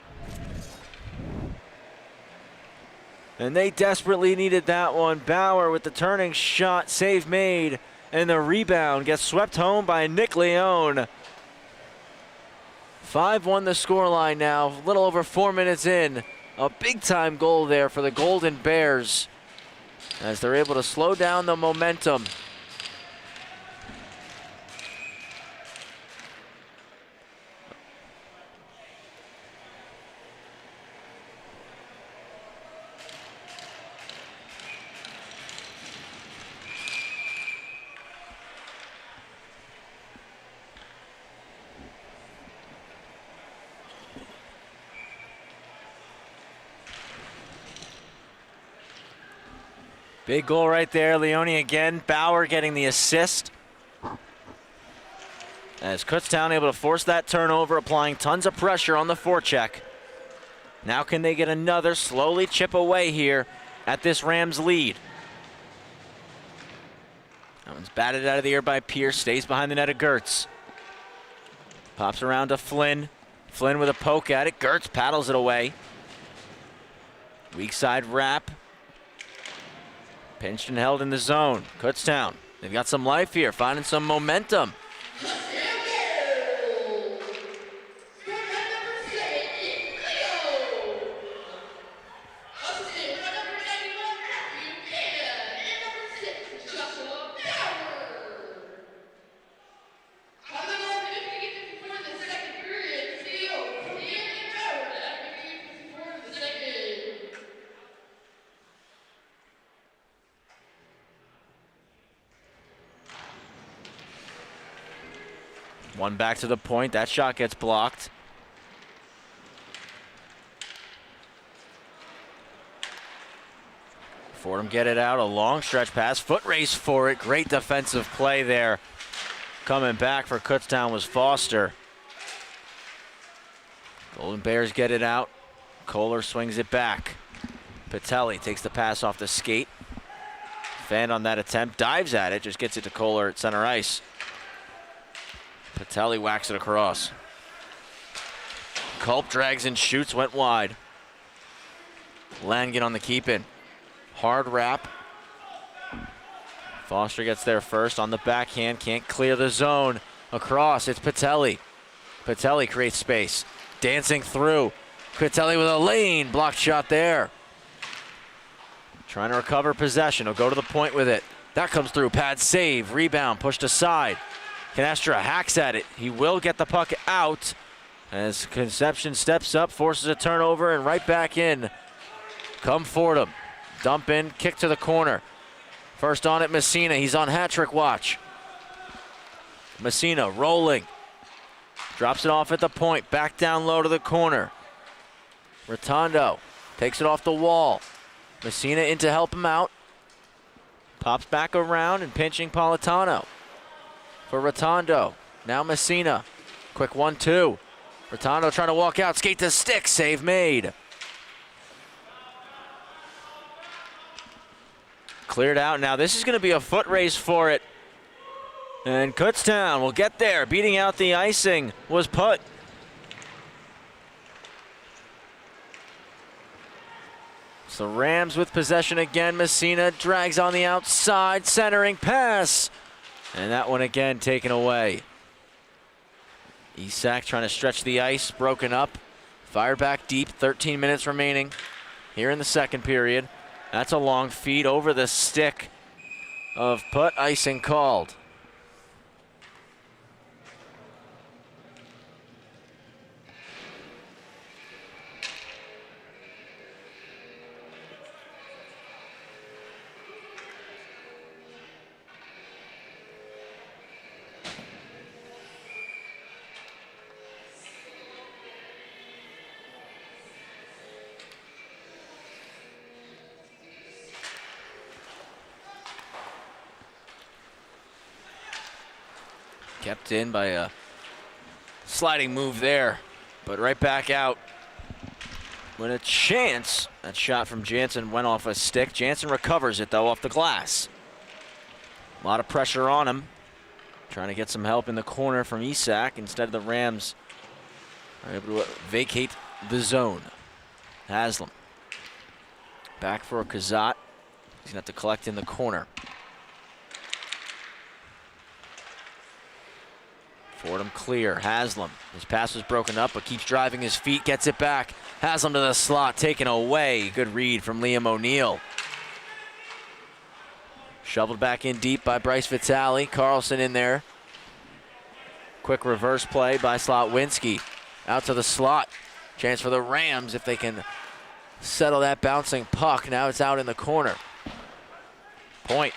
And they desperately needed that one. Bauer with the turning shot, save made, and the rebound gets swept home by Nick Leone. 5-1 the scoreline now, a little over 4 minutes in. A big-time goal there for the Golden Bears as they're able to slow down the momentum. Big goal right there, Leone again. Bauer getting the assist. As Kutztown able to force that turnover, applying tons of pressure on the forecheck. Now can they get another, slowly chip away here at this Rams lead. That one's batted out of the air by Pierce, stays behind the net of Gertz. Pops around to Flynn. Flynn with a poke at it. Gertz paddles it away. Weak side wrap. Pinched and held in the zone. Kutztown, they've got some life here, finding some momentum. One back to the point. That shot gets blocked. Fordham get it out. A long stretch pass. Foot race for it. Great defensive play there. Coming back for Kutztown was Foster. Golden Bears get it out. Kohler swings it back. Patelli takes the pass off the skate. Fan on that attempt. Dives at it. Just gets it to Kohler at center ice. Patelli whacks it across. Culp drags and shoots. Went wide. Langen on the keep-in. Hard wrap. Foster gets there first on the backhand. Can't clear the zone. Across. It's Patelli. Patelli creates space. Dancing through. Patelli with a lane. Blocked shot there. Trying to recover possession. He'll go to the point with it. That comes through. Pad save. Rebound. Pushed aside. Canestra hacks at it. He will get the puck out as Conception steps up, forces a turnover, and right back in. Come Fordham. Dump in, kick to the corner. First on it, Messina. He's on hat-trick watch. Messina rolling. Drops it off at the point. Back down low to the corner. Rotondo takes it off the wall. Messina in to help him out. Pops back around and pinching Politano. For Rotondo. Now Messina. Quick 1-2. Rotondo trying to walk out. Skate to stick. Save made. Cleared out. Now this is going to be a foot race for it. And Kutztown will get there. Beating out the icing was Put. So Rams with possession again. Messina drags on the outside. Centering pass. And that one again taken away. ECHC trying to stretch the ice. Broken up. Fired back deep. 13 minutes remaining here in the second period. That's a long feed over the stick of Put. Icing called. Kept in by a sliding move there, but right back out. With a chance, that shot from Jansen went off a stick. Jansen recovers it though off the glass. A lot of pressure on him. Trying to get some help in the corner from ECHC. Instead, the Rams are able to vacate the zone. Haslam. Back for Kazat. He's gonna have to collect in the corner. Fordham clear. Haslam. His pass was broken up, but keeps driving his feet. Gets it back. Haslam to the slot. Taken away. Good read from Liam O'Neill. Shoveled back in deep by Bryce Vitale. Carlson in there. Quick reverse play by Slotwinski. Out to the slot. Chance for the Rams if they can settle that bouncing puck. Now it's out in the corner. Point.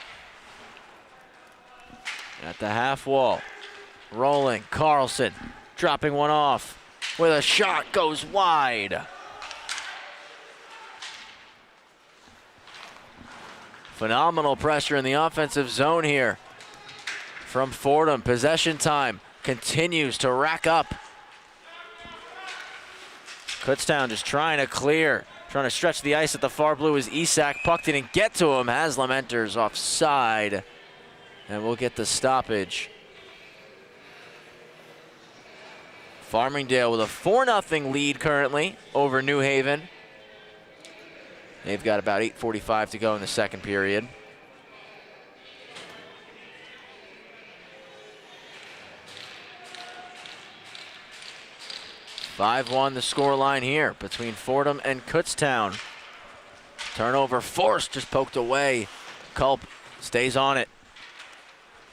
At the half wall. Rolling, Carlson dropping one off with a shot, goes wide. Phenomenal pressure in the offensive zone here from Fordham. Possession time continues to rack up. Kutztown just trying to clear, trying to stretch the ice at the far blue as ECHC. Puck didn't get to him. Haslam enters offside, and we'll get the stoppage. Farmingdale with a 4-0 lead currently over New Haven. They've got about 8:45 to go in the second period. (5-1) the scoreline here between Fordham and Kutztown. Turnover forced, just poked away. Culp stays on it.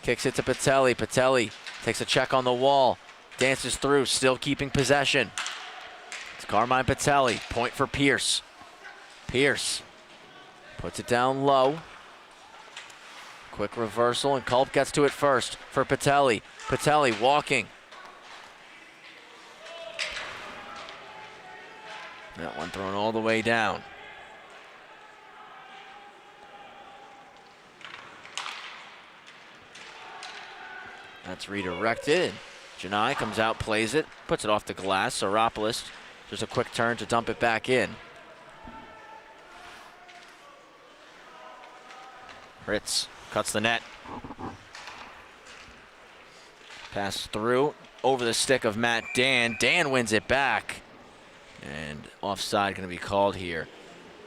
Kicks it to Patelli. Patelli takes a check on the wall. Dances through, still keeping possession. It's Carmine Patelli. Point for Pierce. Pierce puts it down low. Quick reversal, and Culp gets to it first for Patelli. Patelli walking. That one thrown all the way down. That's redirected. Janai comes out, plays it, puts it off the glass. Saropoulos, just a quick turn to dump it back in. Ritz cuts the net. Pass through, over the stick of Matt Dan. Dan wins it back. And offside going to be called here,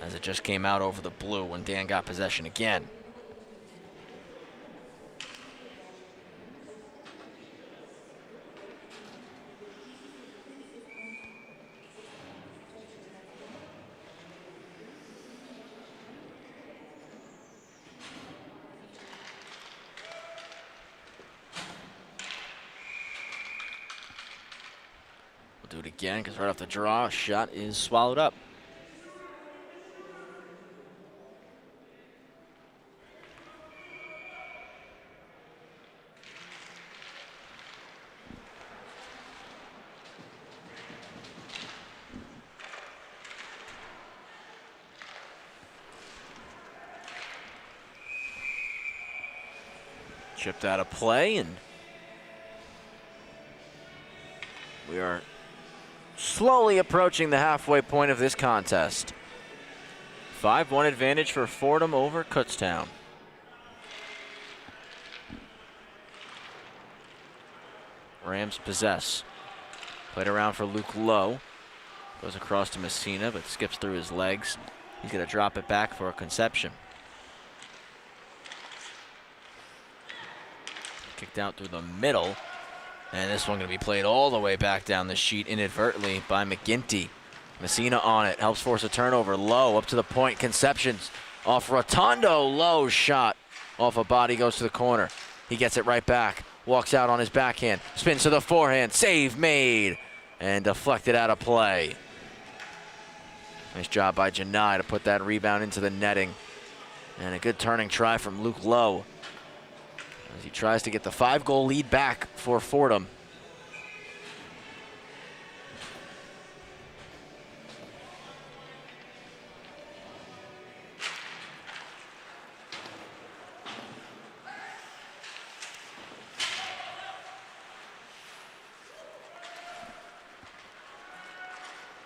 as it just came out over the blue when Dan got possession again. Do it again, because right off the draw, shot is swallowed up. Chipped out of play, and we are slowly approaching the halfway point of this contest. 5-1 advantage for Fordham over Kutztown. Rams possess. Played around for Luke Lowe. Goes across to Messina, but skips through his legs. He's going to drop it back for a Conception. Kicked out through the middle. And this one going to be played all the way back down the sheet inadvertently by McGinty. Messina on it, helps force a turnover. Low up to the point, Conceptions off Rotondo. Low shot off a body, goes to the corner. He gets it right back, walks out on his backhand, spins to the forehand, save made, and deflected out of play. Nice job by Janai to put that rebound into the netting. And a good turning try from Luke Lowe, as he tries to get the 5-goal lead back for Fordham.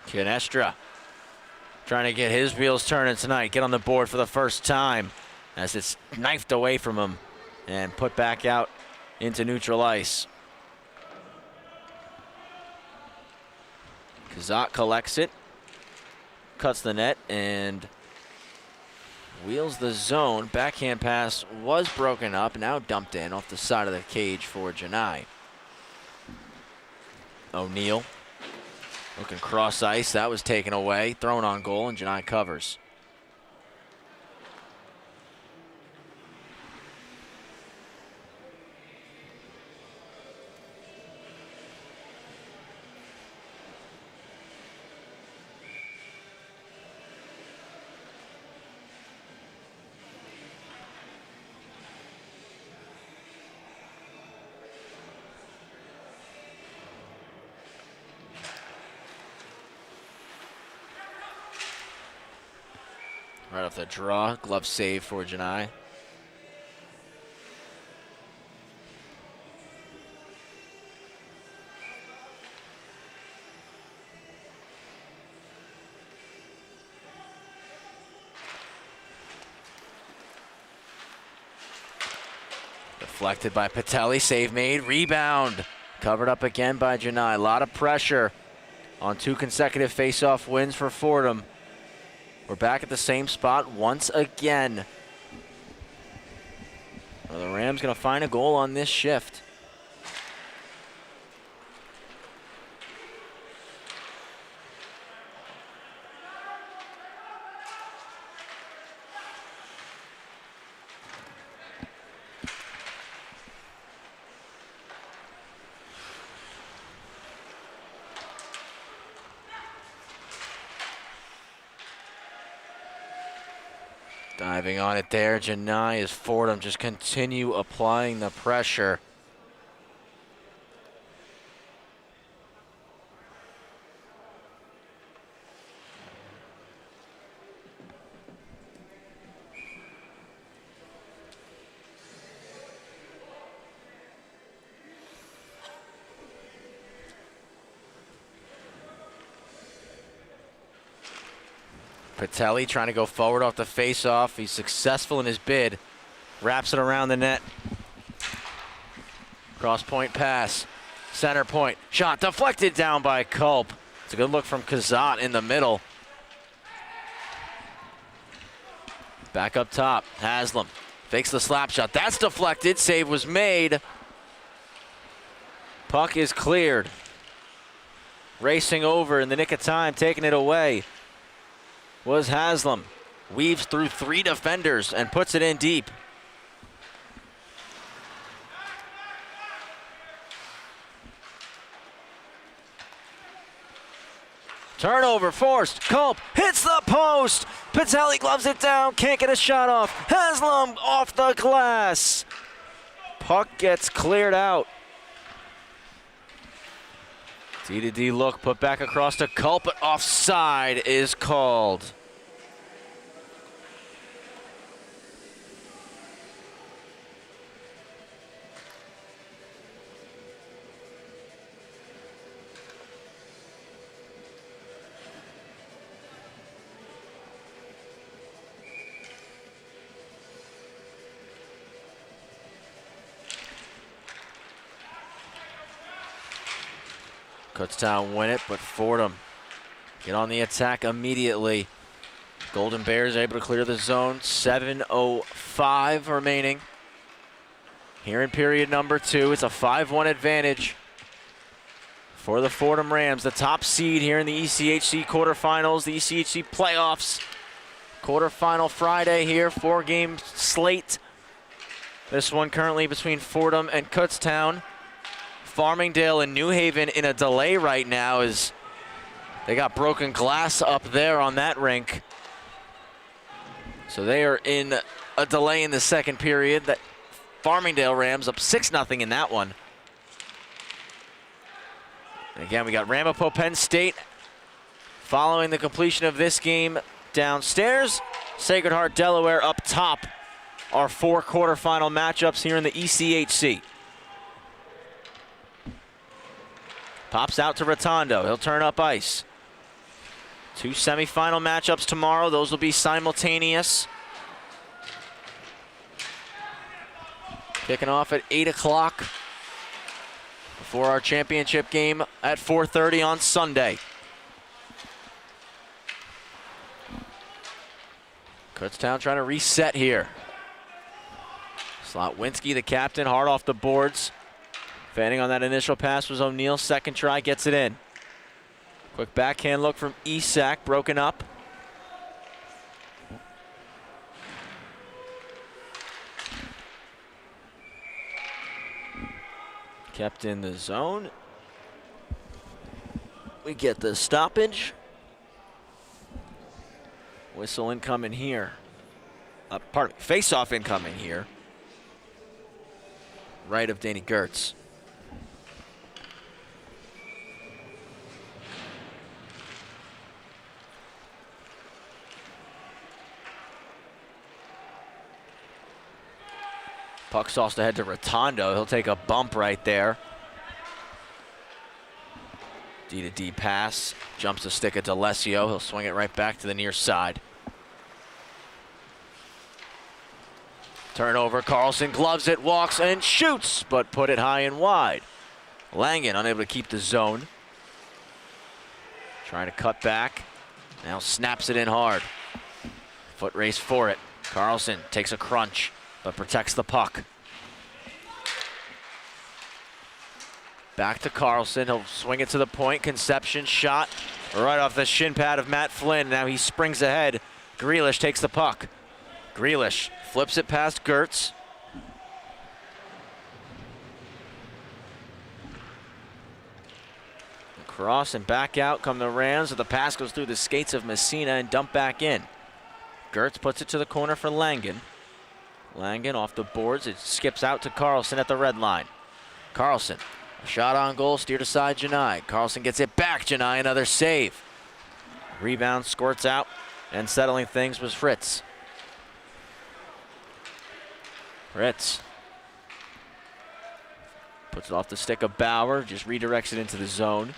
Canestra trying to get his wheels turning tonight, get on the board for the first time, as it's knifed away from him and put back out into neutral ice. Kazak collects it, cuts the net, and wheels the zone. Backhand pass was broken up, now dumped in off the side of the cage for Janai. O'Neal looking cross ice, that was taken away, thrown on goal, and Janai covers. Right off the draw, glove save for Janai. Deflected by Patelli, save made, rebound. Covered up again by Janai. A lot of pressure on 2 consecutive face-off wins for Fordham. We're back at the same spot once again. Well, the Rams going to find a goal on this shift. Diving on it there, Janai, as Fordham just continue applying the pressure. Patelli trying to go forward off the face-off. He's successful in his bid. Wraps it around the net. Cross-point pass. Center point. Shot deflected down by Culp. It's a good look from Kazat in the middle. Back up top. Haslam fakes the slap shot. That's deflected. Save was made. Puck is cleared. Racing over in the nick of time, taking it away was Haslam. Weaves through 3 defenders and puts it in deep. Turnover forced. Culp hits the post. Patelli gloves it down. Can't get a shot off. Haslam off the glass. Puck gets cleared out. D-to-D look put back across to Culp, but offside is called. Kutztown win it, but Fordham get on the attack immediately. Golden Bears able to clear the zone. 7:05 remaining. Here in period number 2, it's a 5-1 advantage for the Fordham Rams. The top seed here in the ECHC quarterfinals, the ECHC playoffs. Quarterfinal Friday here, 4-game slate. This one currently between Fordham and Kutztown. Farmingdale and New Haven in a delay right now as they got broken glass up there on that rink. So they are in a delay in the second period. That Farmingdale Rams up 6-0 in that one. And again, we got Ramapo Penn State following the completion of this game downstairs. Sacred Heart Delaware up top. Our 4 quarterfinal matchups here in the ECHC. Pops out to Rotondo. He'll turn up ice. 2 semifinal matchups tomorrow. Those will be simultaneous. Kicking off at 8 o'clock before our championship game at 4:30 on Sunday. Kutztown trying to reset here. Slotwinski, the captain, hard off the boards. Fanning on that initial pass was O'Neal. Second try, gets it in. Quick backhand look from ECHC, broken up. Kept in the zone. We get the stoppage. Whistle incoming here. Pardon me, face-off incoming here. Right of Danny Gertz. Puck sauced ahead to Rotondo. He'll take a bump right there. D-to-D pass. Jumps the stick at D'Alessio. He'll swing it right back to the near side. Turnover. Carlson gloves it, walks and shoots, but put it high and wide. Langen unable to keep the zone. Trying to cut back. Now snaps it in hard. Foot race for it. Carlson takes a crunch, but protects the puck. Back to Carlson. He'll swing it to the point. Conception shot right off the shin pad of Matt Flynn. Now he springs ahead. Grealish takes the puck. Grealish flips it past Gertz. Cross and back out come the Rams. The pass goes through the skates of Messina and dumped back in. Gertz puts it to the corner for Langen. Langen off the boards. It skips out to Carlson at the red line. Carlson, a shot on goal, steered aside Janai. Carlson gets it back. Janai, another save. Rebound squirts out, and settling things was Fritz. Fritz puts it off the stick of Bauer, just redirects it into the zone.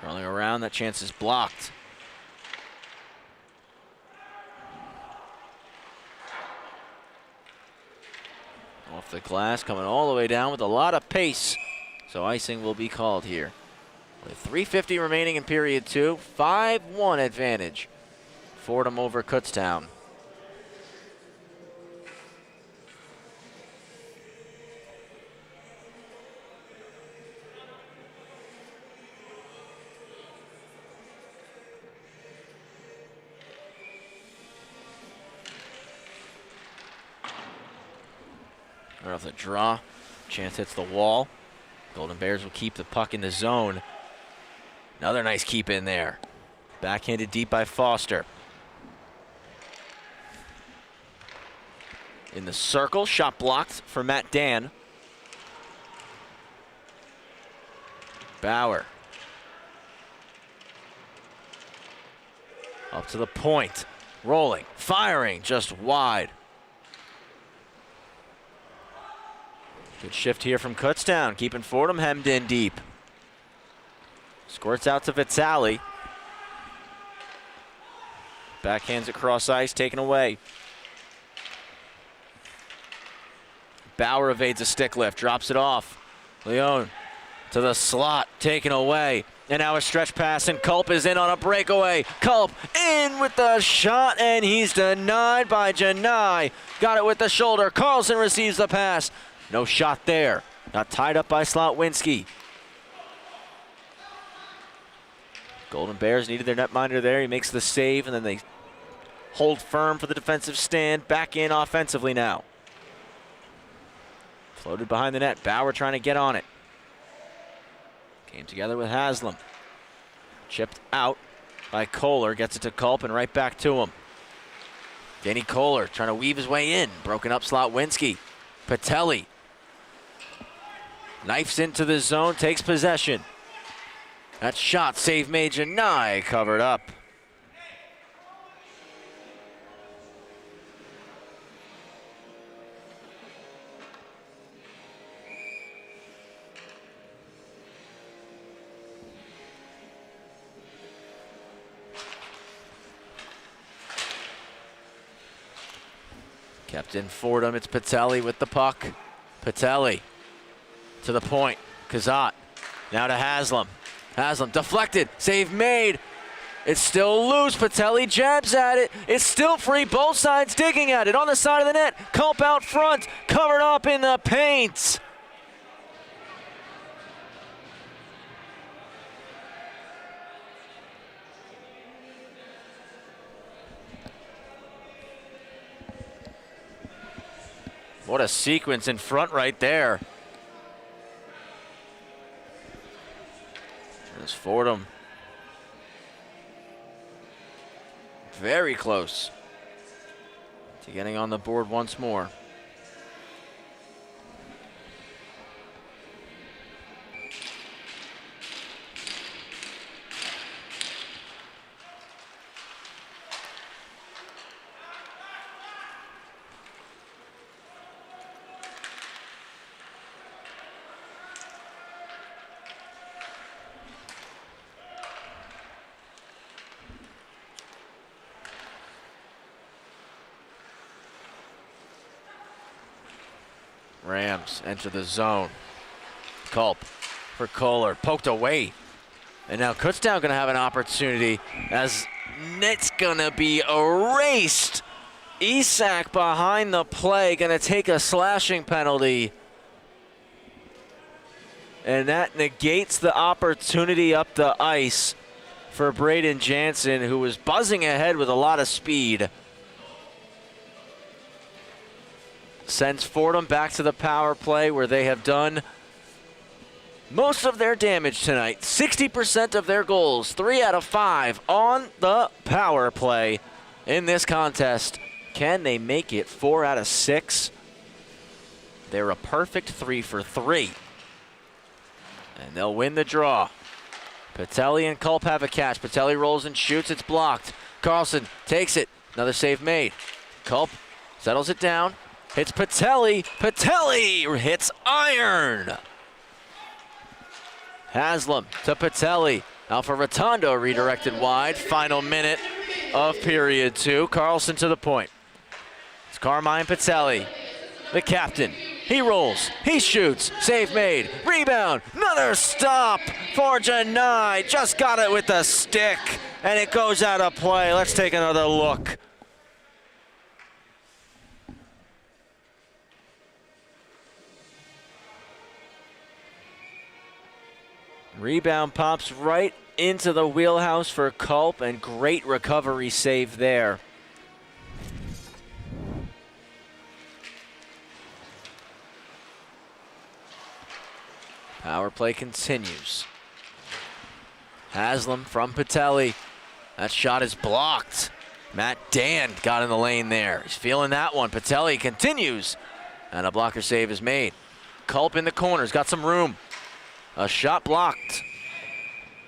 Curling around, that chance is blocked. Off the glass, coming all the way down with a lot of pace. So icing will be called here. With 3:50 remaining in period 2, 5-1 advantage. Fordham over Kutztown. Right off the draw, chance hits the wall. Golden Bears will keep the puck in the zone. Another nice keep in there. Backhanded deep by Foster. In the circle, shot blocked for Matt Dan. Bauer. Up to the point. Rolling, firing, just wide. Good shift here from Kutztown, keeping Fordham hemmed in deep. Squirts out to Vitale. Backhands across ice, taken away. Bauer evades a stick lift, drops it off. Leone to the slot, taken away. And now a stretch pass, and Culp is in on a breakaway. Culp in with the shot, and he's denied by Janai. Got it with the shoulder. Carlson receives the pass. No shot there. Got tied up by Slotwinski. Golden Bears needed their netminder there. He makes the save, and then they hold firm for the defensive stand. Back in offensively now. Floated behind the net. Bauer trying to get on it. Came together with Haslam. Chipped out by Kohler. Gets it to Culp and right back to him. Danny Kohler trying to weave his way in. Broken up Slotwinski. Patelli. Knifes into the zone, takes possession. That shot, save made, Janai covered up. Kept in Fordham, it's Patelli with the puck. Patelli to the point, Kazat, now to Haslam. Haslam deflected, save made. It's still loose, Patelli jabs at it. It's still free, both sides digging at it. On the side of the net, Culp out front, covered up in the paint. What a sequence in front right there. There's Fordham. Very close to getting on the board once more. Rams enter the zone. Culp for Kohler, poked away. And now Kutztown gonna have an opportunity as net's gonna be erased. Isak behind the play, gonna take a slashing penalty. And that negates the opportunity up the ice for Braden Jansen, who was buzzing ahead with a lot of speed. Sends Fordham back to the power play where they have done most of their damage tonight. 60% of their goals, 3 out of 5 on the power play in this contest. Can they make it 4 out of 6? They're a perfect 3 for 3. And they'll win the draw. Patelli and Culp have a catch. Patelli rolls and shoots, it's blocked. Carlson takes it, another save made. Culp settles it down. Hits Patelli. Patelli hits iron. Haslam to Patelli. Alpha Rotondo redirected wide. Final minute of period 2. Carlson to the point. It's Carmine Patelli, the captain. He rolls, he shoots, save made, rebound, another stop for Janai. Just got it with the stick, and it goes out of play. Let's take another look. Rebound pops right into the wheelhouse for Culp, and great recovery save there. Power play continues. Haslam from Patelli. That shot is blocked. Matt Dan got in the lane there. He's feeling that one. Patelli continues, and a blocker save is made. Culp in the corners, got some room. A shot blocked.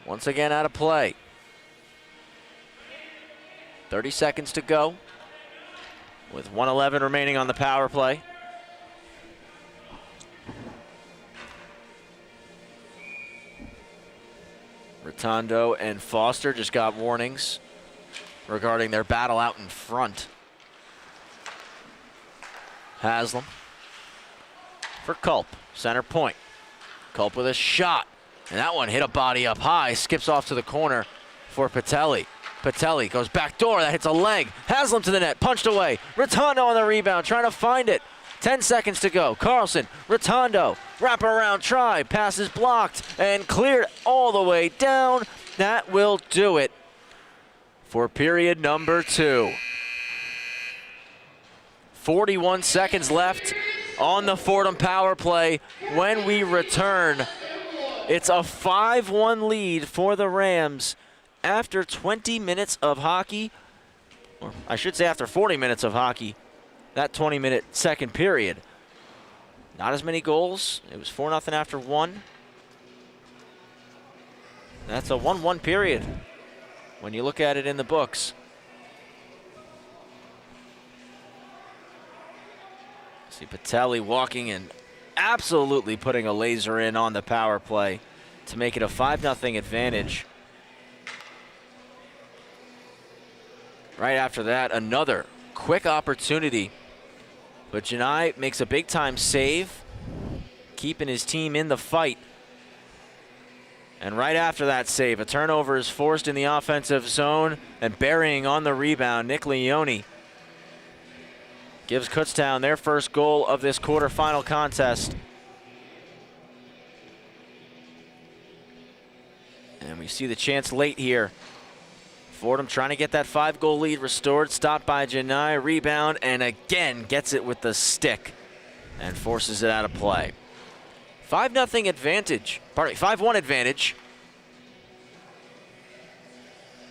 Once again out of play. 30 seconds to go with 1:11 remaining on the power play. Rotondo and Foster just got warnings regarding their battle out in front. Haslam for Culp, center point. Culp with a shot, and that one hit a body up high, skips off to the corner for Patelli. Patelli goes back door, that hits a leg. Haslam to the net, punched away. Rotondo on the rebound, trying to find it. 10 seconds to go. Carlson, Rotondo, wrap around try, pass is blocked and cleared all the way down. That will do it for period number 2. 41 seconds left on the Fordham power play. When we return, it's a 5-1 lead for the Rams after 20 minutes of hockey, or I should say after 40 minutes of hockey. That 20-minute second period. Not as many goals. It was 4-0 after 1. That's a 1-1 period when you look at it in the books. See Patelli walking and absolutely putting a laser in on the power play to make it a 5-0 advantage. Right after that, another quick opportunity. But Janai makes a big-time save, keeping his team in the fight. And right after that save, a turnover is forced in the offensive zone, and burying on the rebound, Nick Leone gives Kutztown their first goal of this quarterfinal contest. And we see the chance late here. Fordham trying to get that 5-goal lead restored. Stopped by Janai. Rebound, and again gets it with the stick and forces it out of play. 5-0 advantage. Pardon me, 5-1 advantage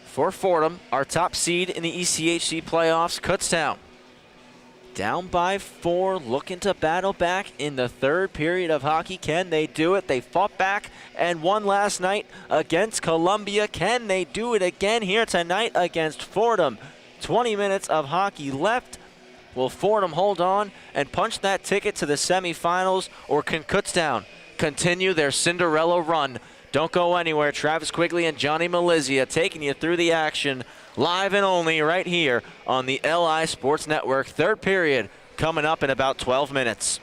for Fordham, our top seed in the ECHC playoffs. Kutztown down by 4, looking to battle back in the third period of hockey. Can they do it? They fought back and won last night against Columbia. Can they do it again here tonight against Fordham? 20 minutes of hockey left. Will Fordham hold on and punch that ticket to the semifinals, or can Kutztown continue their Cinderella run? Don't go anywhere. Travis Quigley and Johnny Malizia taking you through the action, live and only right here on the LI Sports Network. Third period coming up in about 12 minutes.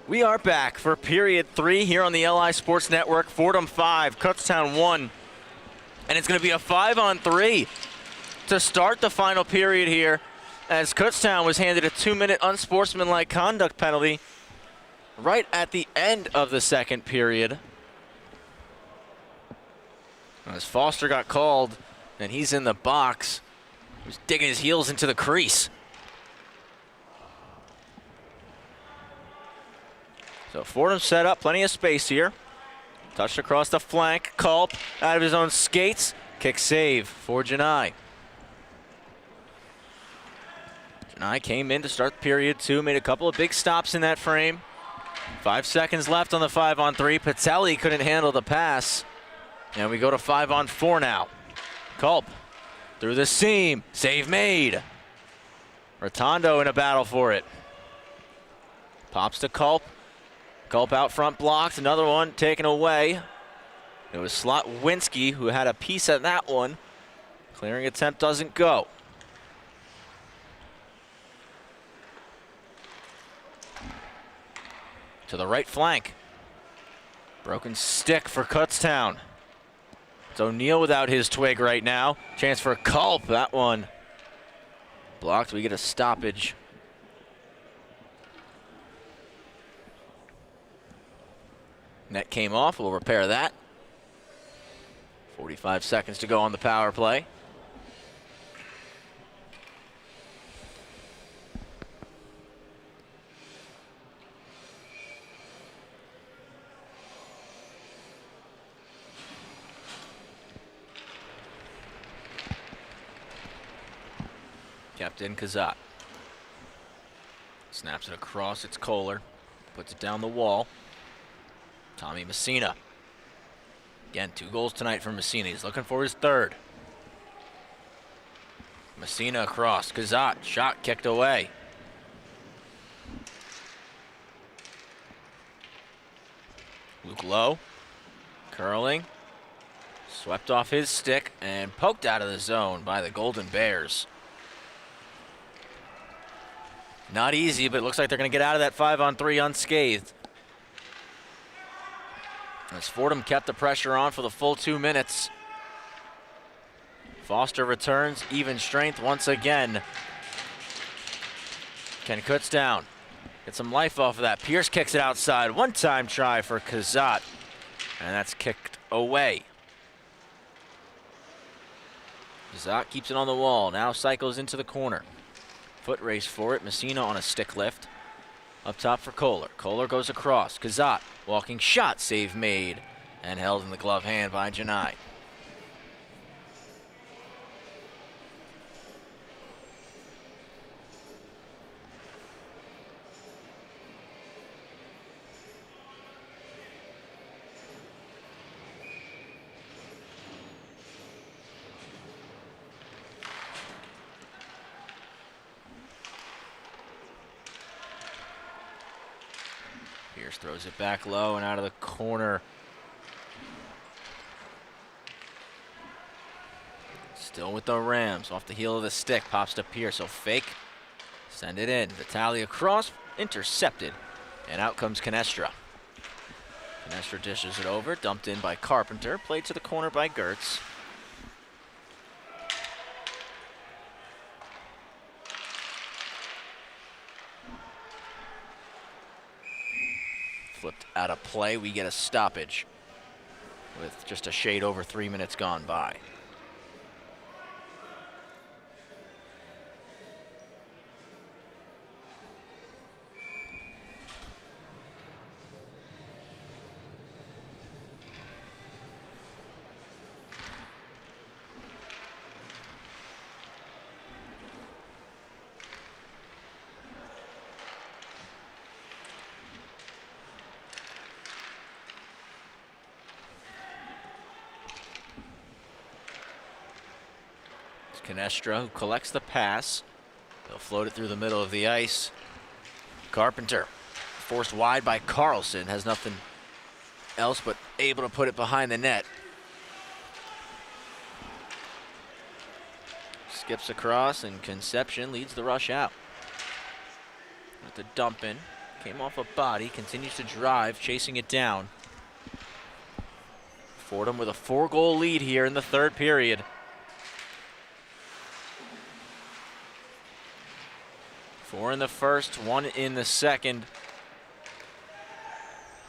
We are back for period 3 here on the LI Sports Network. Fordham 5, Kutztown 1. And it's going to be a 5-on-3 to start the final period here, as Kutztown was handed a 2-minute unsportsmanlike conduct penalty right at the end of the second period. As Foster got called, and he's in the box. He's digging his heels into the crease. So Fordham set up, plenty of space here. Touched across the flank, Culp out of his own skates. Kick save for Janai. Janai came in to start period 2, made a couple of big stops in that frame. 5 seconds left on the 5-on-3. Patelli couldn't handle the pass. And we go to 5-on-4 now. Culp through the seam, save made. Rotondo in a battle for it. Pops to Culp. Culp out front blocked, another one taken away. It was Slotwinski who had a piece at that one. Clearing attempt doesn't go. To the right flank. Broken stick for Kutztown. It's O'Neal without his twig right now. Chance for Culp, that one blocked. We get a stoppage. Net came off, we'll repair that. 45 seconds to go on the power play. Kept in Kazat. Snaps it across, it's Kohler. Puts it down the wall. Tommy Messina. Again, 2 goals tonight for Messina. He's looking for his 3rd. Messina across. Kazat, shot kicked away. Luke Lowe, curling. Swept off his stick and poked out of the zone by the Golden Bears. Not easy, but it looks like they're going to get out of that 5-on-3 unscathed. As Fordham kept the pressure on for the full 2 minutes. Foster returns, even strength once again. Ken Kutztown get some life off of that. Pierce kicks it outside. One-time try for Kazat, and that's kicked away. Kazat keeps it on the wall. Now cycles into the corner. Foot race for it. Messina on a stick lift. Up top for Kohler. Kohler goes across. Kazat walking shot, save made, and held in the glove hand by Janai. Pierce throws it back low and out of the corner. Still with the Rams. Off the heel of the stick. Pops to Pierce. So fake. Send it in. Vitale across. Intercepted. And out comes Canestra. Canestra dishes it over. Dumped in by Carpenter. Played to the corner by Gertz. Flipped out of play. We get a stoppage with just a shade over 3 minutes gone by. Canestra, who collects the pass. They'll float it through the middle of the ice. Carpenter, forced wide by Carlson, has nothing else but able to put it behind the net. Skips across, and Conception leads the rush out. With the dump in. Came off a body, continues to drive, chasing it down. Fordham with a 4-goal lead here in the third period. Four in the first, one in the second.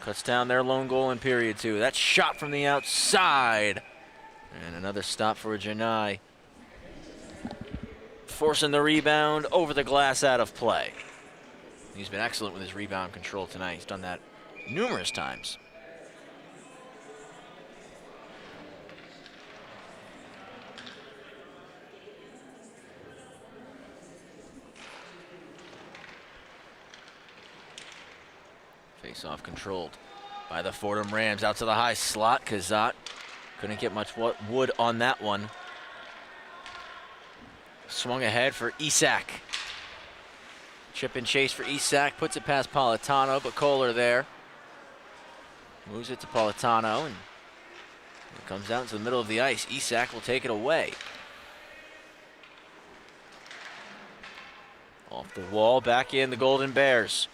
Cuts down their lone goal in period two. That shot from the outside. And another stop for Janai. Forcing the rebound over the glass, out of play. He's been excellent with his rebound control tonight. He's done that numerous times. Face-off controlled by the Fordham Rams. Out to the high slot. Kazat couldn't get much wood on that one. Swung ahead for Isak. Chip and chase for Isak. Puts it past Politano, but Kohler there. Moves it to Politano, and it comes out into the middle of the ice. Isak will take it away. Off the wall, back in the Golden Bears.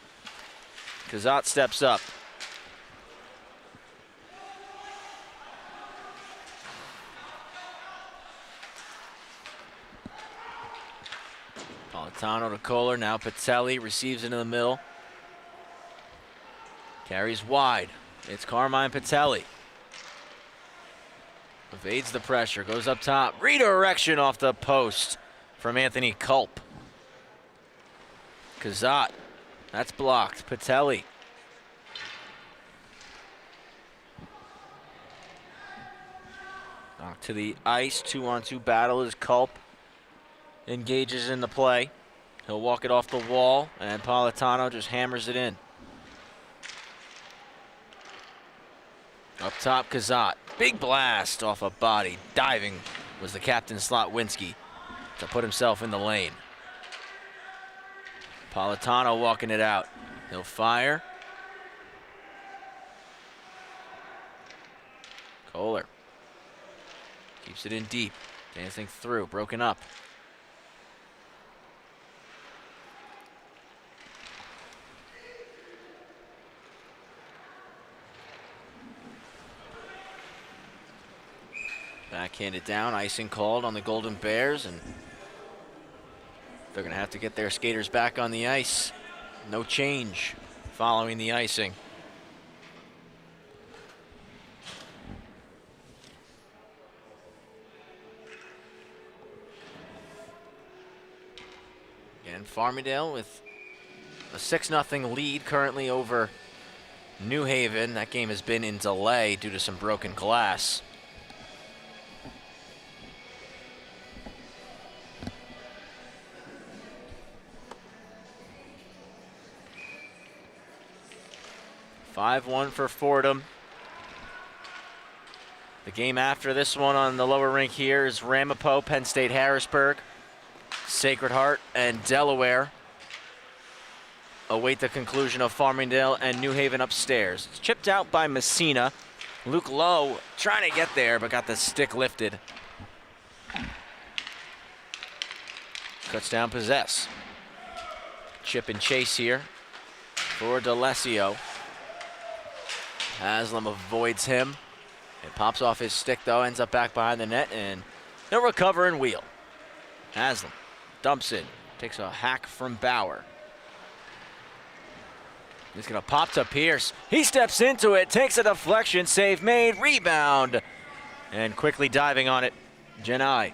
Kazat steps up. Politano to Kohler, now Patelli receives into the middle. Carries wide. It's Carmine Patelli. Evades the pressure, goes up top. Redirection off the post from Anthony Culp. Kazat, that's blocked. Patelli. Knocked to the ice, 2-on-2 battle as Culp engages in the play. He'll walk it off the wall, and Politano just hammers it in. Up top, Kazat. Big blast off a body. Diving was the captain, Slotwinski, to put himself in the lane. Politano walking it out. He'll fire. Kohler keeps it in deep. Dancing through, broken up. Backhanded down, icing called on the Golden Bears, and they're going to have to get their skaters back on the ice. No change following the icing. Again, Farmingdale with a 6-0 lead currently over New Haven. That game has been in delay due to some broken glass. (5-1) for Fordham. The game after this one on the lower rink here is Ramapo, Penn State Harrisburg. Sacred Heart and Delaware await the conclusion of Farmingdale and New Haven upstairs. It's chipped out by Messina. Luke Lowe trying to get there, but got the stick lifted. Cuts down possess. Chip and chase here for D'Alessio. Haslam avoids him. It pops off his stick, though, ends up back behind the net, and he'll recover and wheel. Haslam dumps it, takes a hack from Bauer. He's going to pop to Pierce. He steps into it, takes a deflection, save made, rebound, and quickly diving on it, Janai.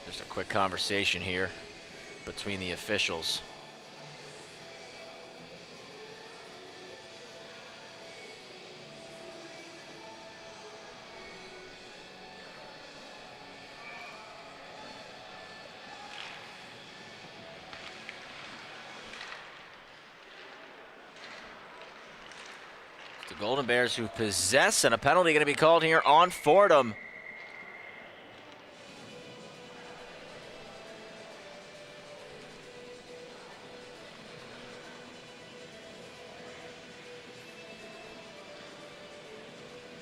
Just a quick conversation here between the officials. Golden Bears who possess, and a penalty going to be called here on Fordham.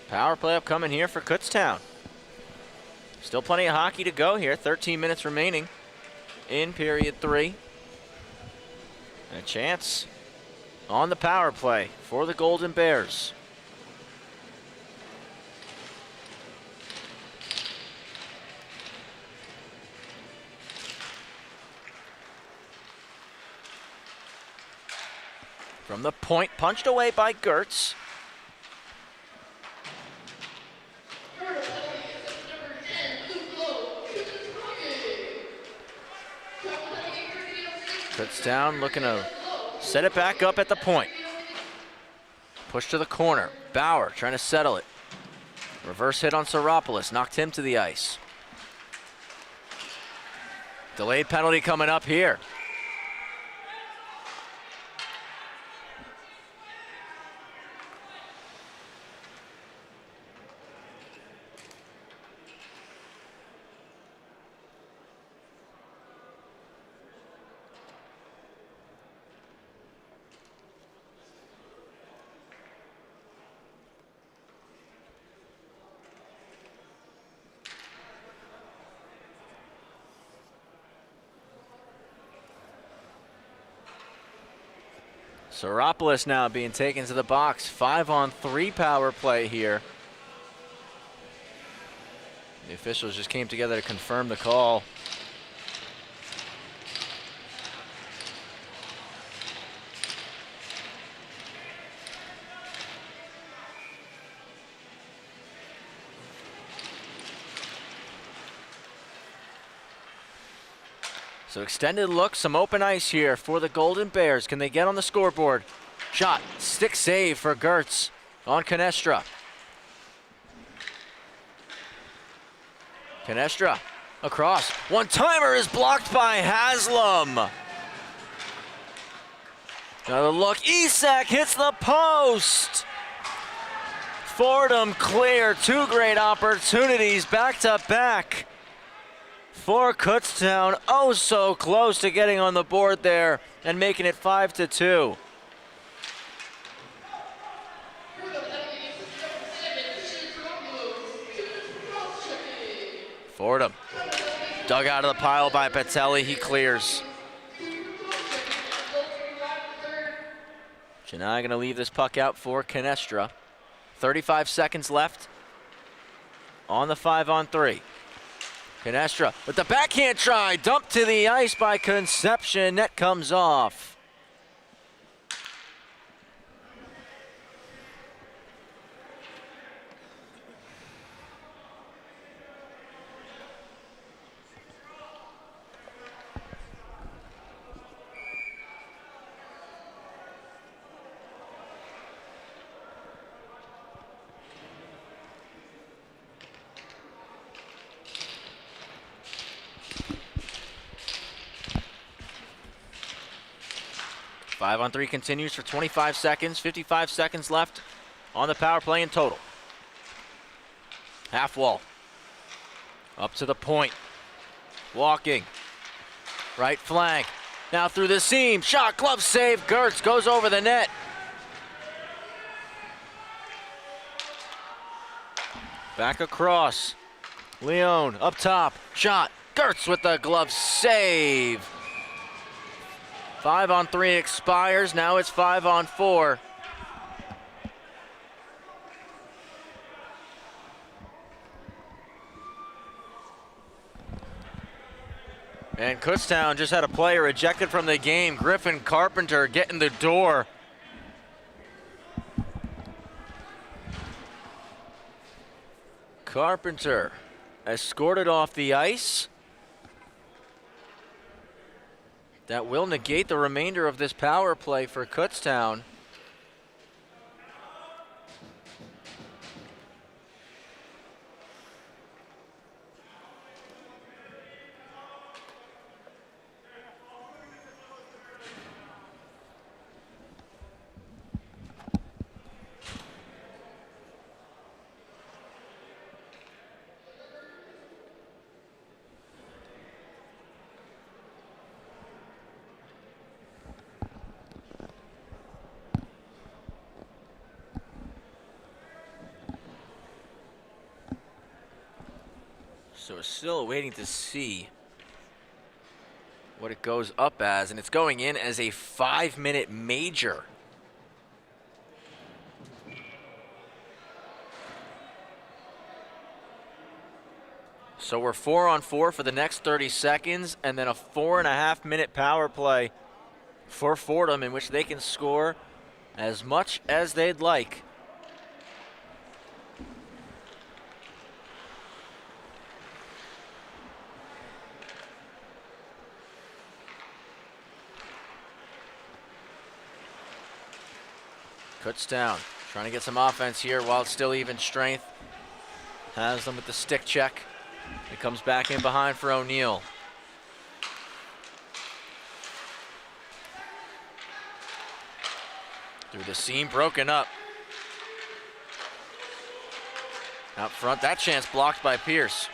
Power play upcoming here for Kutztown. Still plenty of hockey to go here. 13 minutes remaining in period 3. And a chance on the power play for the Golden Bears. From the point, punched away by Gertz. Kutztown looking to set it back up at the point. Push to the corner. Bauer trying to settle it. Reverse hit on Saropoulos, knocked him to the ice. Delayed penalty coming up here. Saropoulos now being taken to the box. 5-on-3 power play here. The officials just came together to confirm the call. So extended look, some open ice here for the Golden Bears. Can they get on the scoreboard? Shot, stick save for Gertz on Canestra. Canestra across. One-timer is blocked by Haslam. Another look, Isak hits the post. Fordham clear, 2 great opportunities back to back for Kutztown. Oh, so close to getting on the board there and making it 5-2. Fordham dug out of the pile by Patelli. He clears. Chennai going to leave this puck out for Canestra. 35 seconds left on the 5-on-3. Canestra with the backhand try, dumped to the ice by Conception. Net comes off. Five-on-3 continues for 25 seconds. 55 seconds left on the power play in total. Half wall. Up to the point. Walking. Right flank. Now through the seam. Shot, glove save. Gertz goes over the net. Back across. Leone up top. Shot. Gertz with the glove save. 5-on-3 expires. Now it's 5-on-4. And Kutztown just had a player ejected from the game. Griffin Carpenter getting the door. Carpenter escorted off the ice. That will negate the remainder of this power play for Kutztown. So we're still waiting to see what it goes up as, and it's going in as a 5-minute major. So we're 4-on-4 for the next 30 seconds, and then a 4.5-minute power play for Fordham in which they can score as much as they'd like. Kutztown trying to get some offense here while it's still even strength. Has them with the stick check. It comes back in behind for O'Neal. Through the seam, broken up. Out front, that chance blocked by Pierce.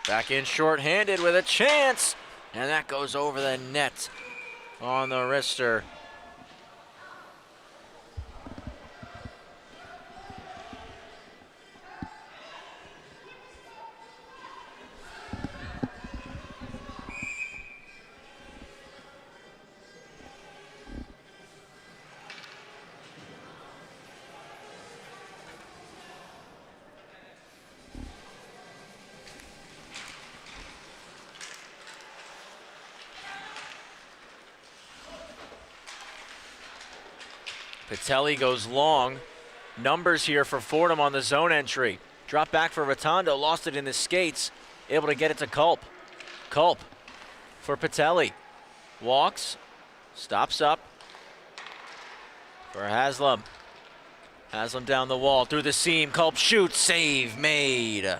Back in short-handed with a chance, and that goes over the net on the wrister. Patelli goes long. Numbers here for Fordham on the zone entry. Drop back for Rotondo, lost it in the skates. Able to get it to Culp. Culp for Patelli. Walks, stops up for Haslam. Haslam down the wall, through the seam. Culp shoots, save made.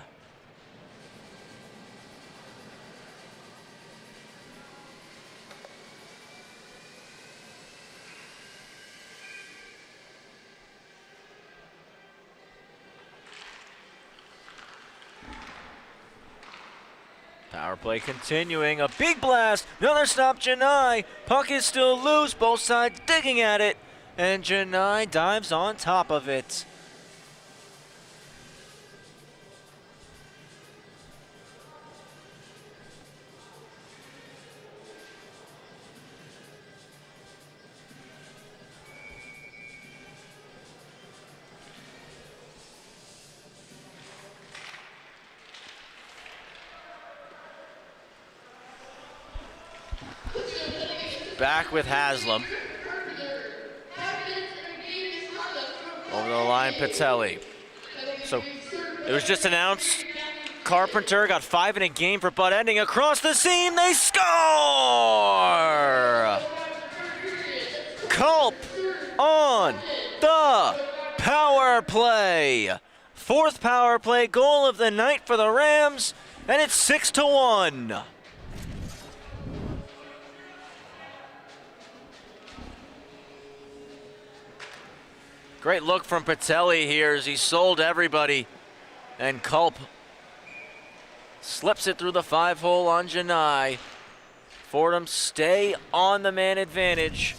Power play continuing, a big blast, another stop, Janai. Puck is still loose, both sides digging at it, and Janai dives on top of it. Back with Haslam. Over the line, Patelli. So it was just announced Carpenter got 5 in a game for butt ending. Across the seam, they score! Culp on the power play. 4th power play goal of the night for the Rams, and it's 6-1. Great look from Patelli here as he sold everybody, and Culp slips it through the 5-hole on Janai. Fordham stay on the man advantage,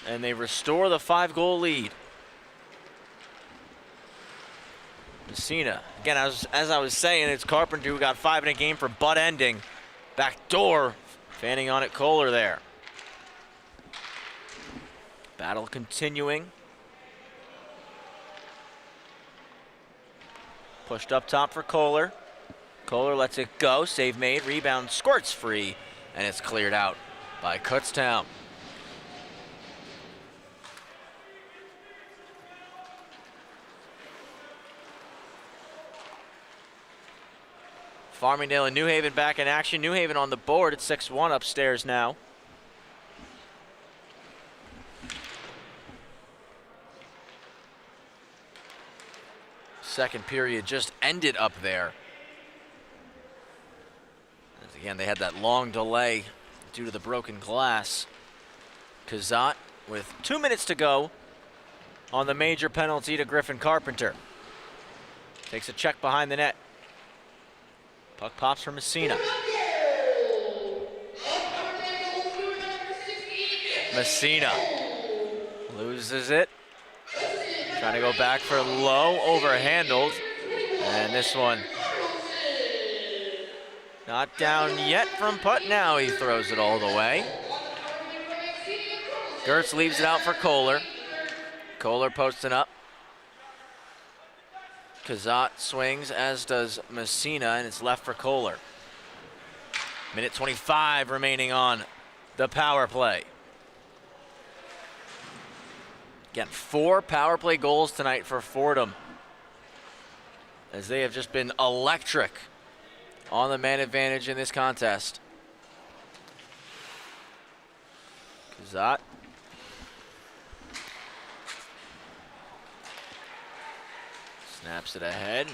and they restore the 5-goal lead. Messina, again, as I was saying, it's Carpenter who got 5 in a game for butt ending. Back door, fanning on it, Kohler there. Battle continuing. Pushed up top for Kohler. Kohler lets it go, save made, rebound squirts free, and it's cleared out by Kutztown. Farmingdale and New Haven back in action. New Haven on the board at 6-1 upstairs now. Second period just ended up there. As again, they had that long delay due to the broken glass. Kazat with 2 minutes to go on the major penalty to Griffin Carpenter. Takes a check behind the net. Puck pops for Messina. Messina loses it. Trying to go back for low, overhandled. And this one not down yet from putt. Now he throws it all the way. Gertz leaves it out for Kohler. Kohler posting up. Kazat swings, as does Messina, and it's left for Kohler. Minute 25 remaining on the power play. Getting 4 power play goals tonight for Fordham, as they have just been electric on the man advantage in this contest. Kazat. Snaps it ahead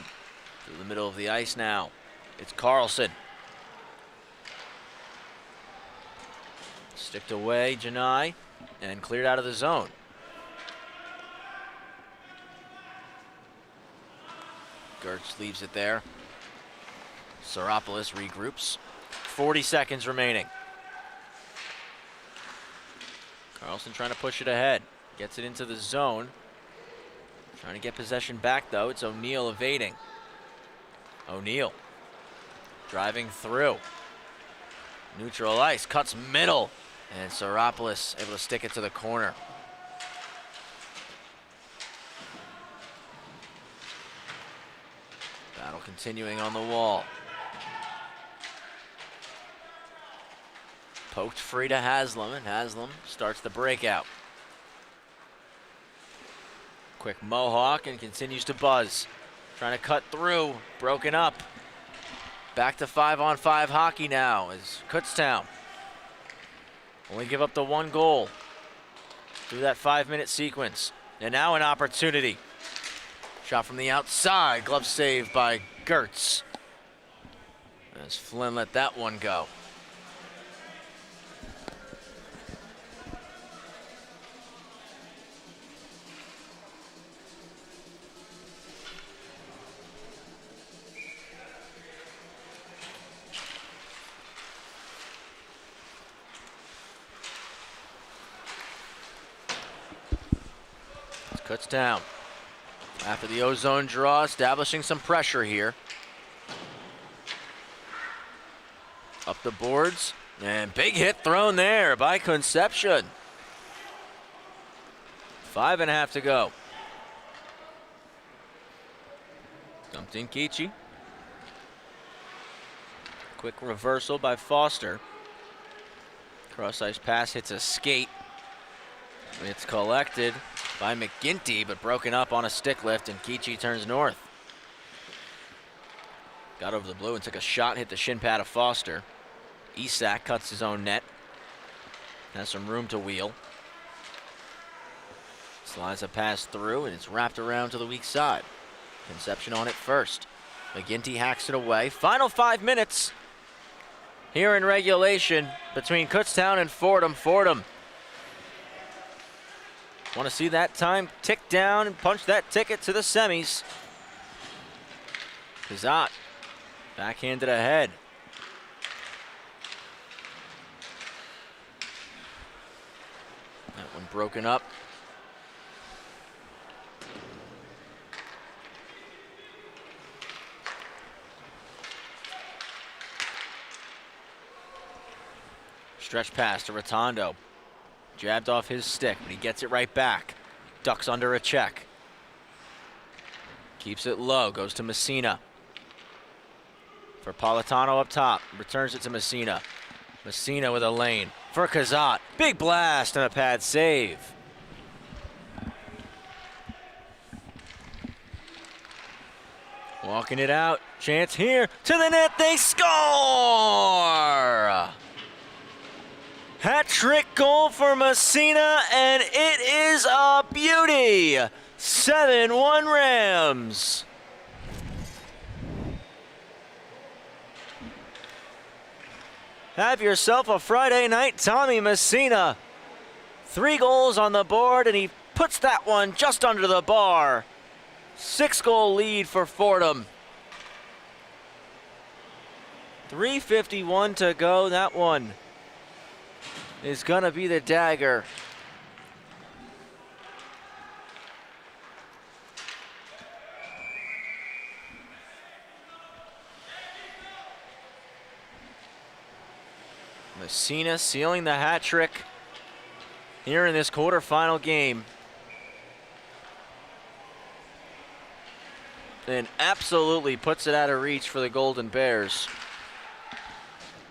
through the middle of the ice now. It's Carlson. Sticked away, Janai, and cleared out of the zone. Gertz leaves it there. Saropoulos regroups. 40 seconds remaining. Carlson trying to push it ahead. Gets it into the zone. Trying to get possession back, though. It's O'Neill evading. O'Neill driving through. Neutral ice, cuts middle. And Saropoulos able to stick it to the corner. Battle continuing on the wall. Poked free to Haslam, and Haslam starts the breakout. Quick mohawk and continues to buzz. Trying to cut through, broken up. Back to 5-on-5 hockey now as Kutztown only give up the 1 goal through that 5-minute sequence. And now an opportunity. Shot from the outside, glove saved by Gertz. As Flynn let that one go. Kutztown, after the ozone draw, establishing some pressure here. Up the boards, and big hit thrown there by Concepcion. 5.5 to go. Dumped in Kichi. Quick reversal by Foster. Cross-ice pass hits a skate. It's collected by McGinty, but broken up on a stick lift, and Kichi turns north. Got over the blue and took a shot, hit the shin pad of Foster. Isak cuts his own net. Has some room to wheel. Slides a pass through, and it's wrapped around to the weak side. Concepcion on it first. McGinty hacks it away. Final 5 minutes here in regulation between Kutztown and Fordham. Fordham want to see that time tick down and punch that ticket to the semis. Kazat backhanded ahead. That one broken up. Stretch pass to Rotondo. Jabbed off his stick, but he gets it right back. Ducks under a check. Keeps it low, goes to Messina. For Politano up top, returns it to Messina. Messina with a lane for Kazat. Big blast and a pad save. Walking it out, chance here, to the net, they score! Hat-trick goal for Messina, and it is a beauty. 7-1 Rams. Have yourself a Friday night, Tommy Messina. 3 goals on the board, and he puts that one just under the bar. 6-goal lead for Fordham. 3:51 to go. That one is gonna be the dagger. Messina sealing the hat trick here in this quarterfinal game. And absolutely puts it out of reach for the Golden Bears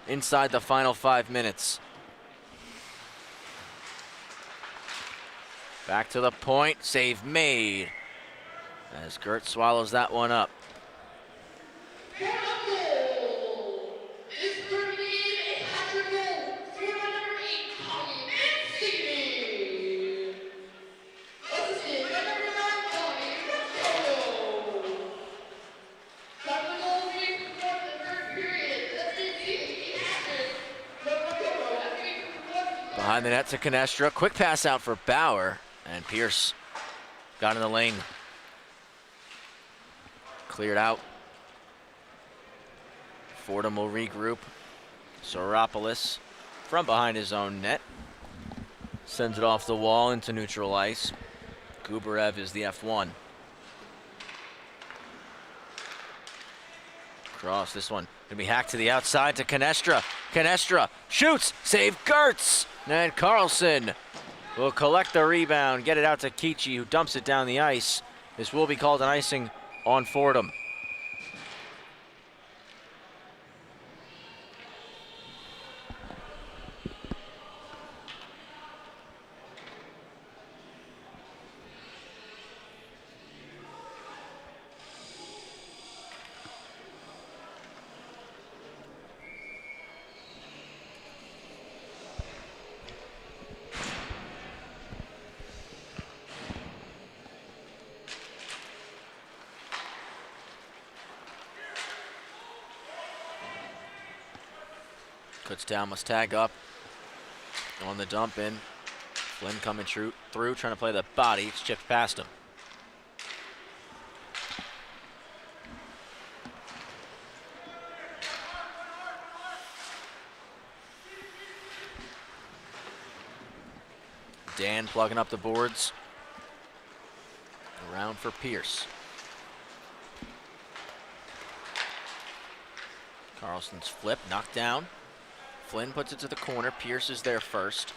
inside the final 5 minutes. Back to the point, save made as Gert swallows that one up. Behind the net to Canestra. Quick pass out for Bauer. And Pierce got in the lane. Cleared out. Fordham will regroup. Soropoulos from behind his own net. Sends it off the wall into neutral ice. Gubarev is the F1. Cross, this one gonna be hacked to the outside to Canestra. Canestra shoots, save Gertz. And Carlson will collect the rebound, get it out to Kichi, who dumps it down the ice. This will be called an icing on Fordham. Kutztown must tag up on the dump in. Flynn coming through, trying to play the body. It's chipped past him. Dan plugging up the boards. Around for Pierce. Carlson's flip, knocked down. Flynn puts it to the corner. Pierce is there first.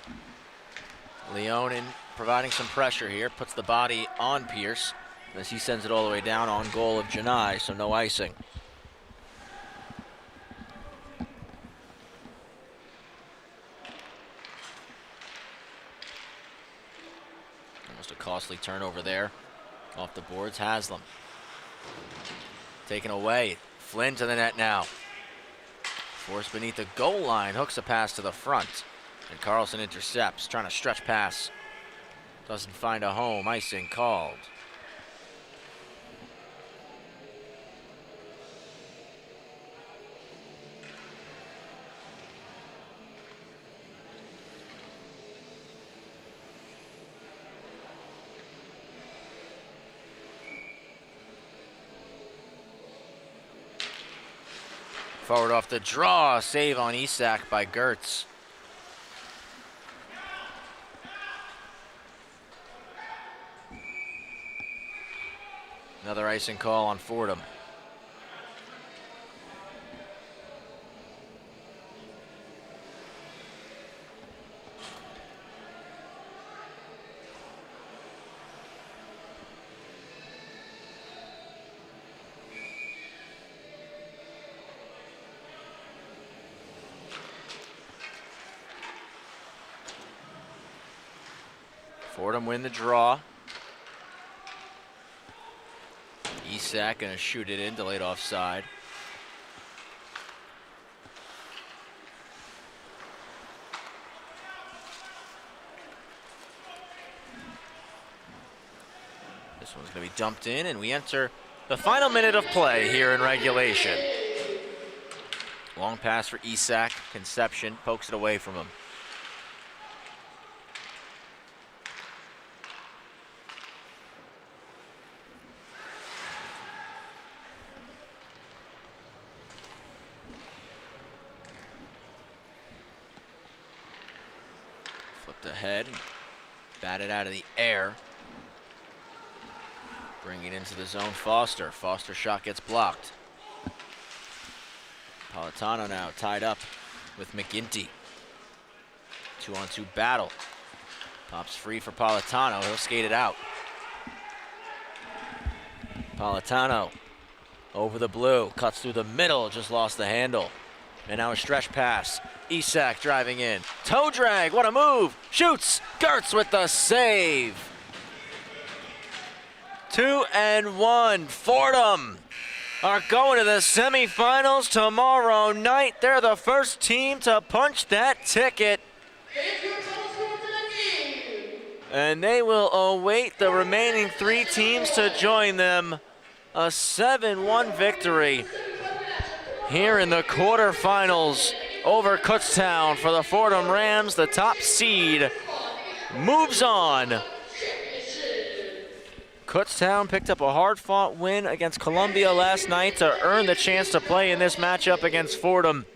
Leonin providing some pressure here. Puts the body on Pierce as he sends it all the way down on goal of Janai, so no icing. Almost a costly turnover there. Off the boards, Haslam. Taken away. Flynn to the net now. Forced beneath the goal line, hooks a pass to the front. And Carlson intercepts, trying to stretch pass. Doesn't find a home, icing called. Forward off the draw, save on Isak by Gertz. Another icing call on Fordham. Fordham win the draw. Isak gonna shoot it in, delayed offside. This one's gonna be dumped in, and we enter the final minute of play here in regulation. Long pass for Isak. Conception pokes it away from him. Flipped ahead, batted out of the air. Bringing it into the zone, Foster. Foster shot gets blocked. Politano now tied up with McGinty. 2-on-2 battle. Pops free for Politano. He'll skate it out. Politano over the blue. Cuts through the middle. Just lost the handle. And now a stretch pass. Isak driving in. Toe drag. What a move. Shoots. Gertz with the save. 2-1. Fordham are going to the semifinals tomorrow night. They're the first team to punch that ticket. And they will await the remaining 3 teams to join them. A 7-1 victory here in the quarterfinals over Kutztown for the Fordham Rams. The top seed moves on. Kutztown picked up a hard-fought win against Columbia last night to earn the chance to play in this matchup against Fordham.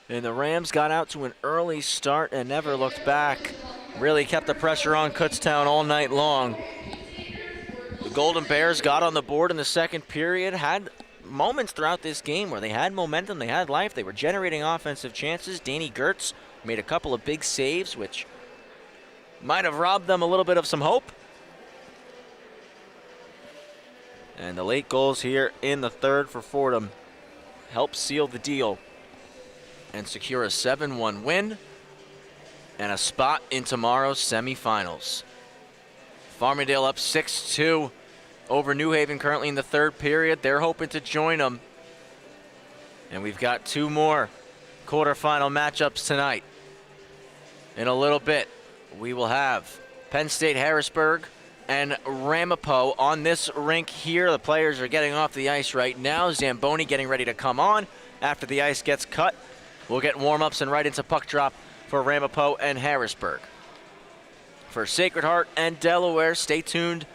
And the Rams got out to an early start and never looked back. Really kept the pressure on Kutztown all night long. The Golden Bears got on the board in the second period, had moments throughout this game where they had momentum, they had life, they were generating offensive chances. Danny Gertz made a couple of big saves, which might have robbed them a little bit of some hope. And the late goals here in the third for Fordham helped seal the deal and secure a 7-1 win and a spot in tomorrow's semifinals. Farmingdale up 6-2 over New Haven currently in the third period. They're hoping to join them. And we've got 2 more quarterfinal matchups tonight. In a little bit, we will have Penn State Harrisburg and Ramapo on this rink here. The players are getting off the ice right now. Zamboni getting ready to come on after the ice gets cut. We'll get warm-ups and right into puck drop for Ramapo and Harrisburg. For Sacred Heart and Delaware, stay tuned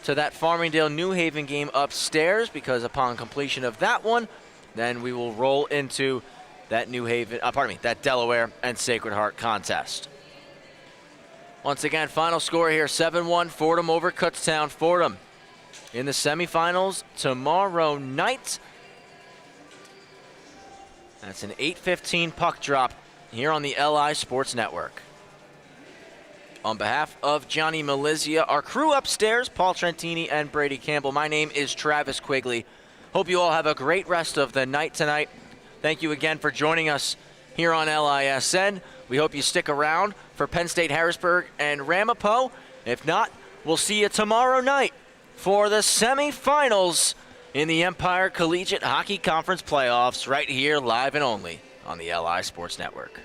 to that Farmingdale-New Haven game upstairs, because upon completion of that one, then we will roll into that that Delaware and Sacred Heart contest. Once again, final score here, 7-1, Fordham over Kutztown. Fordham in the semifinals tomorrow night. That's an 8:15 puck drop here on the LI Sports Network. On behalf of Johnny Malizia, our crew upstairs, Paul Trentini and Brady Campbell, my name is Travis Quigley. Hope you all have a great rest of the night tonight. Thank you again for joining us here on LISN. We hope you stick around for Penn State Harrisburg and Ramapo. If not, we'll see you tomorrow night for the semifinals in the Empire Collegiate Hockey Conference playoffs right here live and only on the LI Sports Network.